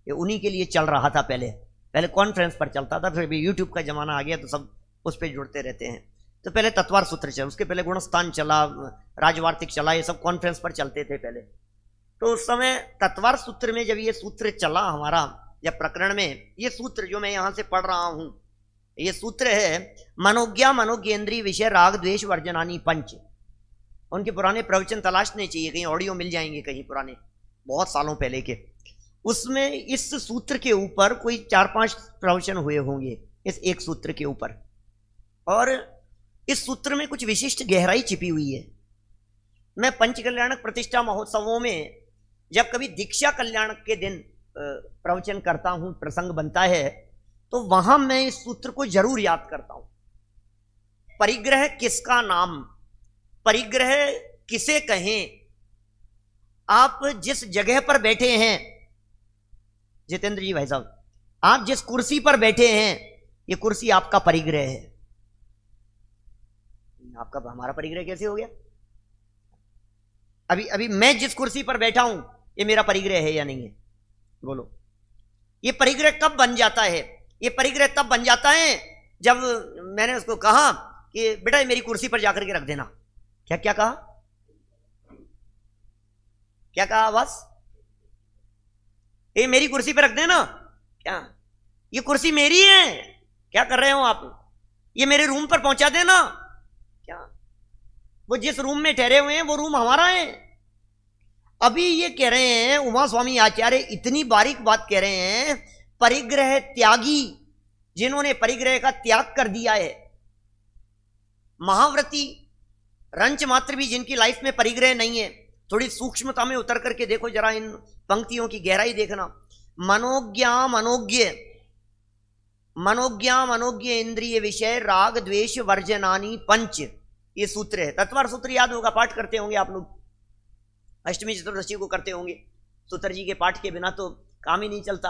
ये उन्हीं के लिए चल रहा था। पहले कॉन्फ्रेंस पर चलता था, फिर भी यूट्यूब का जमाना आ गया तो सब उस पर जुड़ते रहते हैं। तो पहले तत्वार सूत्र चला, उसके पहले गुणस्थान चला, राजवार्तिक चला, ये सब कॉन्फ्रेंस पर चलते थे पहले। तो उस समय तत्वार सूत्र में जब ये सूत्र चला हमारा, जब प्रकरण में ये सूत्र जो मैं यहां से पढ़ रहा हूं, ये सूत्र है मनोज्ञा मनोज्ञेन्द्रिय विषय राग द्वेष वर्जनानी पंच। उनके पुराने प्रवचन तलाशने चाहिए, कहीं ऑडियो मिल जाएंगे कहीं पुराने, बहुत सालों पहले के। उसमें इस सूत्र के ऊपर कोई 4-5 प्रवचन हुए होंगे, इस एक सूत्र के ऊपर। और इस सूत्र में कुछ विशिष्ट गहराई छिपी हुई है। मैं पंच कल्याणक प्रतिष्ठा महोत्सवों में जब कभी दीक्षा कल्याण के दिन प्रवचन करता हूं, प्रसंग बनता है, तो वहां मैं इस सूत्र को जरूर याद करता हूं। परिग्रह किसका नाम, परिग्रह किसे कहें। आप जिस जगह पर बैठे हैं जितेंद्र जी भाई साहब, आप जिस कुर्सी पर बैठे हैं, ये कुर्सी आपका परिग्रह है। आपका हमारा परिग्रह कैसे हो गया? अभी मैं जिस कुर्सी पर बैठा हूं, ये मेरा परिग्रह है या नहीं है? बोलो। ये परिग्रह कब बन जाता है? ये परिग्रह तब बन जाता है जब मैंने उसको कहा कि बेटा मेरी कुर्सी पर जाकर के रख देना। क्या क्या कहा? क्या कहा? बस ये मेरी कुर्सी पर रख देना। क्या ये कुर्सी मेरी है? क्या कर रहे हो आप? ये मेरे रूम पर पहुंचा देना। क्या वो जिस रूम में ठहरे हुए हैं वो रूम हमारा है? अभी ये कह रहे हैं उमा स्वामी आचार्य, इतनी बारीक बात कह रहे हैं, परिग्रह त्यागी, जिन्होंने परिग्रह का त्याग कर दिया है, महाव्रती रंच मात्र भी जिनकी लाइफ में परिग्रह नहीं है, थोड़ी सूक्ष्मता में उतर करके देखो जरा, इन पंक्तियों की गहराई देखना। मनोज्ञा मनोज्ञ इंद्रिय विषय राग द्वेष वर्जनानी पंच, ये सूत्र है। तत्वार सूत्र याद होगा, पाठ करते होंगे आप लोग, अष्टमी चतुर्दशी को करते होंगे। सूत्र जी के पाठ के बिना तो काम ही नहीं चलता।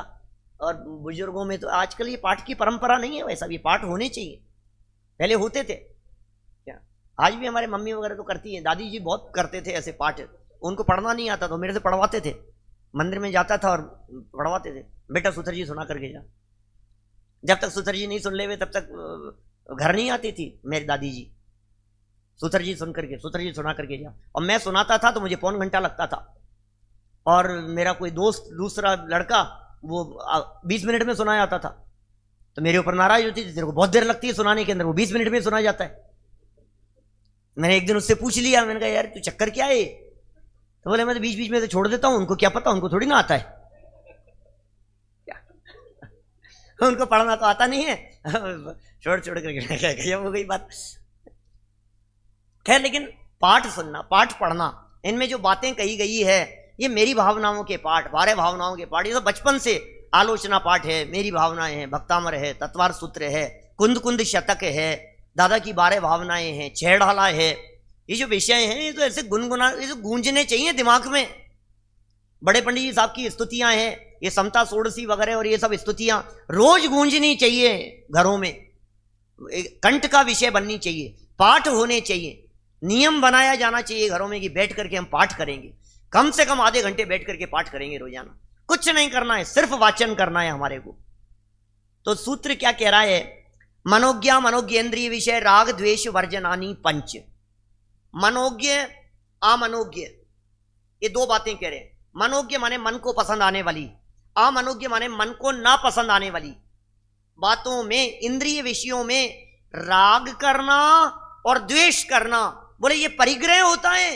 और बुजुर्गों में तो आजकल ये पाठ की परंपरा नहीं है, वैसा भी पाठ होने चाहिए, पहले होते थे। क्या आज भी हमारे मम्मी वगैरह तो करती हैं, दादी जी बहुत करते थे ऐसे पाठ। उनको पढ़ना नहीं आता तो मेरे से पढ़वाते थे, मंदिर में जाता था और पढ़वाते थे, बेटा सूत्र जी सुना करके जा। जब तक सूत्र जी नहीं सुन ले हुए तब तक घर नहीं आती थी मेरी दादी जी। सूत्र जी सुन करके, सूत्र जी सुना करके जा। और मैं सुनाता था तो मुझे 1.25 घंटा लगता था, और मेरा कोई दोस्त दूसरा लड़का वो 20 मिनट में सुनाया आता था, तो मेरे ऊपर नाराज होती थी, तेरे को बहुत देर लगती है सुनाने के अंदर, वो 20 मिनट में सुना जाता है। मैंने एक दिन उससे पूछ लिया, मैंने कहा यार तू चक्कर क्या है? तो बोले मैं तो बीच बीच में से छोड़ देता हूं, उनको क्या पता, उनको थोड़ी ना आता है। उनको पढ़ना तो आता नहीं है, छोड़ करके हो गई बात। खैर, लेकिन पाठ सुनना, पाठ पढ़ना, इनमें जो बातें कही गई है, ये मेरी भावनाओं के पाठ, 12 भावनाओं के पाठ, ये तो बचपन से आलोचना पाठ है, मेरी भावनाएं हैं, भक्तामर है, तत्वार सूत्र है, कुंद कुंद शतक है, दादा की 12 भावनाएं हैं, छेड़ाला है। ये जो विषय हैं ये तो ऐसे गुनगुना, ये तो गूंजने चाहिए दिमाग में। बड़े पंडित जी साहब की स्तुतियां हैं, ये समता सोड़सी वगैरह और ये सब स्तुतियां रोज गूंजनी चाहिए घरों में, कंठ का विषय बननी चाहिए, पाठ होने चाहिए, नियम बनाया जाना चाहिए घरों में कि बैठ करके हम पाठ करेंगे, कम से कम आधे घंटे बैठ करके पाठ करेंगे रोजाना। कुछ नहीं करना है, सिर्फ वाचन करना है हमारे को। तो सूत्र क्या कह रहा है? मनोज्ञा मनोज्ञेन्द्रिय विषय राग द्वेष वर्जनानी पंच। मनोज्ञ अमनोज्ञ, ये 2 बातें कह रहे हैं। मनोज्ञ माने मन को पसंद आने वाली, अमनोज्ञ माने मन को ना पसंद आने वाली बातों में, इंद्रिय विषयों में राग करना और द्वेष करना। बोले ये परिग्रह होता है,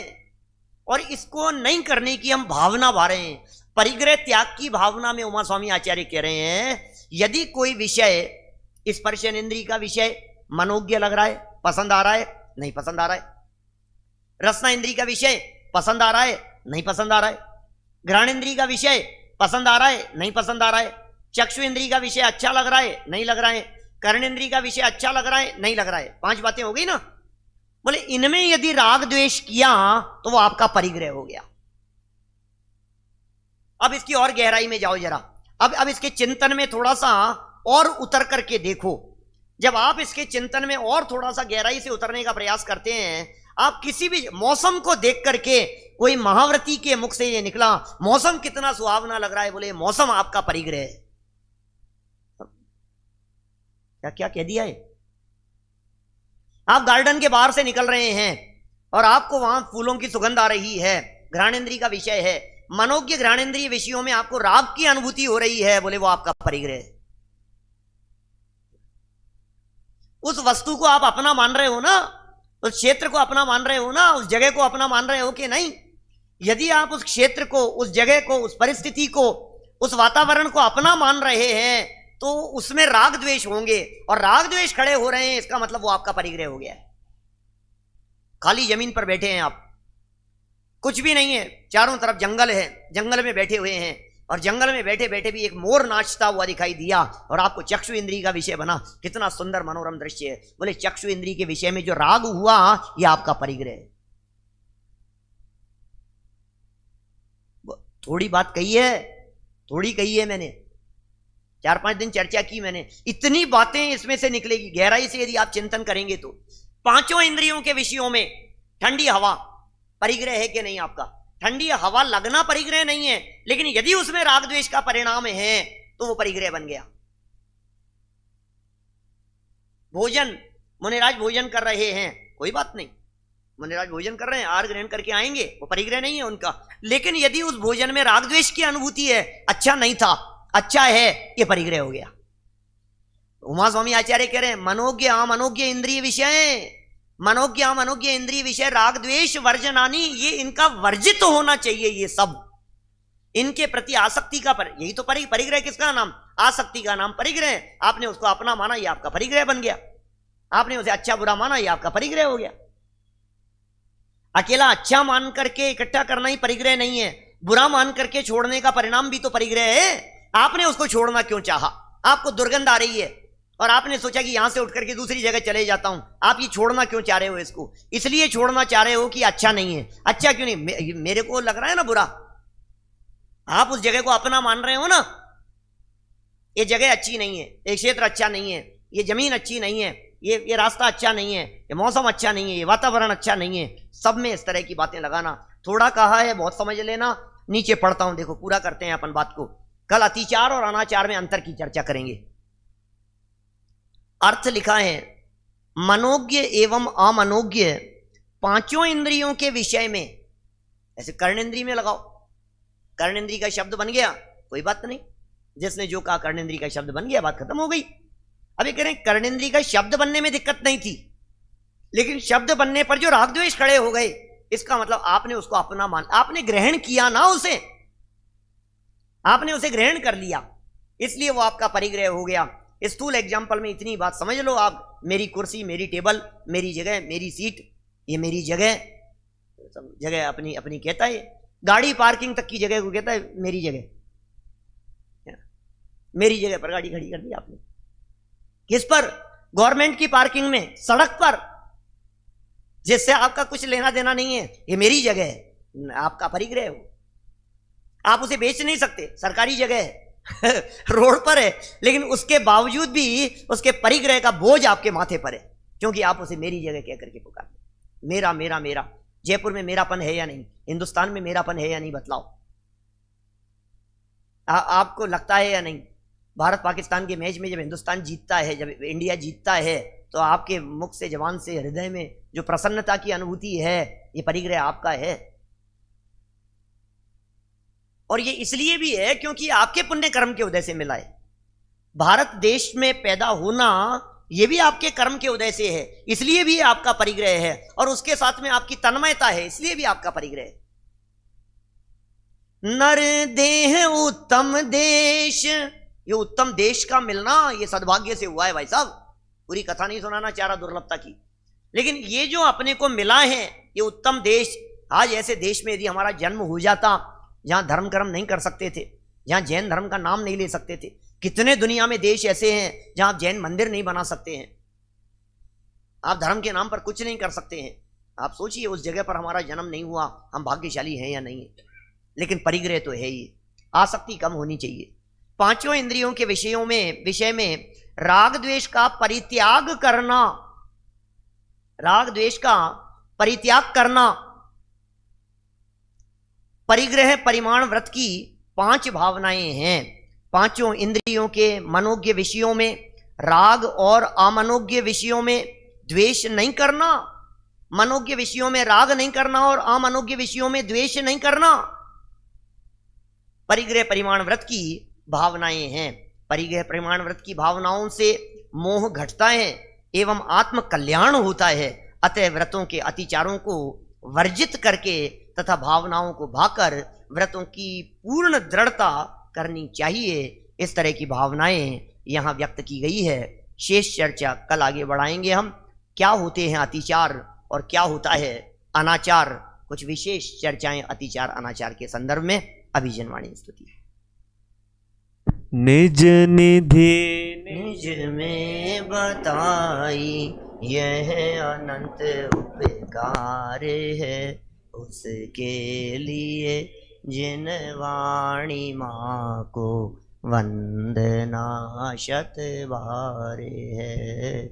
और इसको नहीं करने की हम भावना भा रहे हैं। परिग्रह त्याग की भावना में उमा स्वामी आचार्य कह रहे हैं, यदि कोई विषय, स्पर्शन इंद्रिय का विषय मनोज्ञ लग रहा है, पसंद आ रहा है, नहीं पसंद आ रहा है, रसना इंद्रिय का विषय पसंद आ रहा है, नहीं पसंद आ रहा है, घ्राण इंद्रिय का विषय पसंद आ रहा है, नहीं पसंद आ रहा है, चक्षु इंद्रिय का विषय अच्छा लग रहा है, नहीं लग रहा है, कर्ण इंद्रिय का विषय अच्छा लग रहा है, नहीं लग रहा है। 5 बातें हो गई ना। बोले इनमें यदि राग द्वेष किया तो वो आपका परिग्रह हो गया। अब इसकी और गहराई में जाओ जरा, अब इसके चिंतन में थोड़ा सा और उतर करके देखो। जब आप इसके चिंतन में और थोड़ा सा गहराई से उतरने का प्रयास करते हैं, आप किसी भी मौसम को देख करके, कोई महाव्रती के मुख से ये निकला, मौसम कितना सुहावना लग रहा है, बोले मौसम आपका परिग्रह है। क्या क्या कह दिया है। आप गार्डन के बाहर से निकल रहे हैं और आपको वहां फूलों की सुगंध आ रही है, घ्राणेन्द्रिय का विषय है, मनोज्ञ घ्राणेन्द्रिय विषयों में आपको राग की अनुभूति हो रही है, बोले वो आपका परिग्रह है। उस वस्तु को आप अपना मान रहे हो ना, उस क्षेत्र को अपना मान रहे हो ना, उस जगह को अपना मान रहे हो कि नहीं। यदि आप उस क्षेत्र को, उस जगह को, उस परिस्थिति को, उस वातावरण को अपना मान रहे हैं तो उसमें राग द्वेष होंगे, और राग द्वेष खड़े हो रहे हैं, इसका मतलब वो आपका परिग्रह हो गया है। खाली जमीन पर बैठे हैं आप, कुछ भी नहीं है, चारों तरफ जंगल है, जंगल में बैठे हुए हैं, और जंगल में बैठे बैठे भी एक मोर नाचता हुआ दिखाई दिया और आपको चक्षु इंद्रिय का विषय बना। कितना सुंदर मनोरम दृश्य है। बोले चक्षु इंद्रिय के विषय में जो राग हुआ, यह आपका परिग्रह है। थोड़ी बात कही है, थोड़ी कही है मैंने, 4-5 दिन चर्चा की मैंने, इतनी बातें इसमें से निकलेगी गहराई से यदि आप चिंतन करेंगे तो। पांचों इंद्रियों के विषयों में ठंडी हवा परिग्रह है कि नहीं आपका? ठंडी हवा लगना परिग्रह नहीं है, लेकिन यदि उसमें राग द्वेष का परिणाम है तो वो परिग्रह बन गया। भोजन, मुनिराज भोजन कर रहे हैं, कोई बात नहीं, मुनिराज भोजन कर रहे हैं, आहार ग्रहण करके आएंगे, वो परिग्रह नहीं है उनका। लेकिन यदि उस भोजन में राग द्वेष की अनुभूति है, अच्छा नहीं था, अच्छा है, ये परिग्रह हो गया। उमा स्वामी आचार्य कह रहे हैं मनोज्ञ अमनोज्ञ इंद्रिय विषय, मनोज्ञ अमनोज्ञ इंद्रिय विषय राग द्वेष वर्जनानी, ये इनका वर्जित तो होना चाहिए। ये सब इनके प्रति आसक्ति का यही तो परिग्रह किसका नाम? आसक्ति का नाम परिग्रह। आपने उसको अपना माना, ये आपका परिग्रह बन गया। आपने उसे अच्छा बुरा माना, ये आपका परिग्रह हो गया। अकेला अच्छा मान करके इकट्ठा करना ही परिग्रह नहीं है, बुरा मान करके छोड़ने का परिणाम भी तो परिग्रह है। आपने उसको छोड़ना क्यों चाहा? आपको दुर्गंध आ रही है और आपने सोचा कि यहां से उठ करके दूसरी जगह चले जाता हूं। आप ये छोड़ना क्यों चाह रहे हो? इसको इसलिए छोड़ना चाह रहे हो कि अच्छा नहीं है। अच्छा क्यों नहीं? मेरे को लग रहा है ना बुरा, आप उस जगह को अपना मान रहे हो ना। ये जगह अच्छी नहीं है, ये क्षेत्र अच्छा नहीं है, ये जमीन अच्छी नहीं है, ये रास्ता अच्छा नहीं है, ये मौसम अच्छा नहीं है, ये वातावरण अच्छा नहीं है। सब में इस तरह की बातें लगाना। थोड़ा कहा है, बहुत समझ लेना। नीचे पढ़ता हूं, देखो पूरा करते हैं अपन बात को। कल अतिचार और अनाचार में अंतर की चर्चा करेंगे। अर्थ लिखा है मनोज्ञ एवं अमनोज्ञ पांचों इंद्रियों के विषय में। ऐसे कर्णेंद्रिय में लगाओ, कर्णेंद्रिय का शब्द बन गया, कोई बात नहीं, जिसने जो कहा कर्णेंद्रिय का शब्द बन गया, बात खत्म हो गई। अभी कह रहे हैं कर्णेंद्रिय का शब्द बनने में दिक्कत नहीं थी, लेकिन शब्द बनने पर जो राग द्वेष खड़े हो गए, इसका मतलब आपने उसको अपना मान, आपने ग्रहण किया ना उसे, आपने उसे ग्रहण कर लिया, इसलिए वो आपका परिग्रह हो गया। स्थूल एग्जाम्पल में इतनी बात समझ लो आप। मेरी कुर्सी, मेरी टेबल, मेरी जगह, मेरी सीट, ये मेरी जगह, जगह अपनी अपनी कहता है। गाड़ी पार्किंग तक की जगह को कहता है मेरी जगह। मेरी जगह पर गाड़ी खड़ी कर दी आपने, किस पर? गवर्नमेंट की पार्किंग में, सड़क पर, जिससे आपका कुछ लेना देना नहीं है। ये मेरी जगह है, आपका परिग्रह हो। आप उसे बेच नहीं सकते, सरकारी जगह है रोड पर है, लेकिन उसके बावजूद भी उसके परिग्रह का बोझ आपके माथे पर है, क्योंकि आप उसे मेरी जगह कह करके पुकारते। मेरा मेरा मेरा। जयपुर में मेरापन है या नहीं? हिंदुस्तान में मेरापन है या नहीं? बतलाओ। आपको लगता है या नहीं? भारत पाकिस्तान के मैच में जब हिंदुस्तान जीतता है, जब इंडिया जीतता है, तो आपके मुख से, जवान से, हृदय में जो प्रसन्नता की अनुभूति है, ये परिग्रह आपका है। और ये इसलिए भी है क्योंकि आपके पुण्य कर्म के उदय से मिला है। भारत देश में पैदा होना ये भी आपके कर्म के उदय से है, इसलिए भी आपका परिग्रह है। और उसके साथ में आपकी तन्मयता है, इसलिए भी आपका परिग्रह है। नर देह उत्तम देश, ये उत्तम देश का मिलना ये सद्भाग्य से हुआ है भाई साहब। पूरी कथा नहीं सुनाना चाह रहा दुर्लभता की, लेकिन ये जो अपने को मिला है ये उत्तम देश। आज ऐसे देश में यदि हमारा जन्म हो जाता जहां धर्म कर्म नहीं कर सकते थे, जहां जैन धर्म का नाम नहीं ले सकते थे। कितने दुनिया में देश ऐसे हैं जहां आप जैन मंदिर नहीं बना सकते हैं, आप धर्म के नाम पर कुछ नहीं कर सकते हैं। आप सोचिए उस जगह पर हमारा जन्म नहीं हुआ, हम भाग्यशाली हैं या नहीं? लेकिन परिग्रह तो है ही, आसक्ति कम होनी चाहिए। पांचों इंद्रियों के विषय में राग द्वेष का परित्याग करना, राग द्वेष का परित्याग करना। परिग्रह परिमाण व्रत की 5 भावनाएं हैं। पांचों इंद्रियों के मनोज्ञ विषयों में, राग और अमनोज्ञ विषयों में द्वेष नहीं करना, मनोज्ञ विषयों में राग नहीं करना और अमनोज्ञ विषयों में द्वेष नहीं करना। परिग्रह परिमाण व्रत की भावनाएं हैं। परिग्रह परिमाण व्रत की भावनाओं से मोह घटता है एवं आत्म कल्याण होता है। अतः व्रतों के अतिचारों को वर्जित करके तथा भावनाओं को भाकर व्रतों की पूर्ण दृढ़ता करनी चाहिए। इस तरह की भावनाएं यहां व्यक्त की गई है। शेष चर्चा कल आगे बढ़ाएंगे हम। क्या होते हैं अतिचार और क्या होता है अनाचार, कुछ विशेष चर्चाएं अतिचार अनाचार के संदर्भ में। अभिजनवाणी स्तुति। निज निधि निज में बताई यह अनंत उपकार है, उसके लिए जिन वाणी माँ को वंदना शत बार है।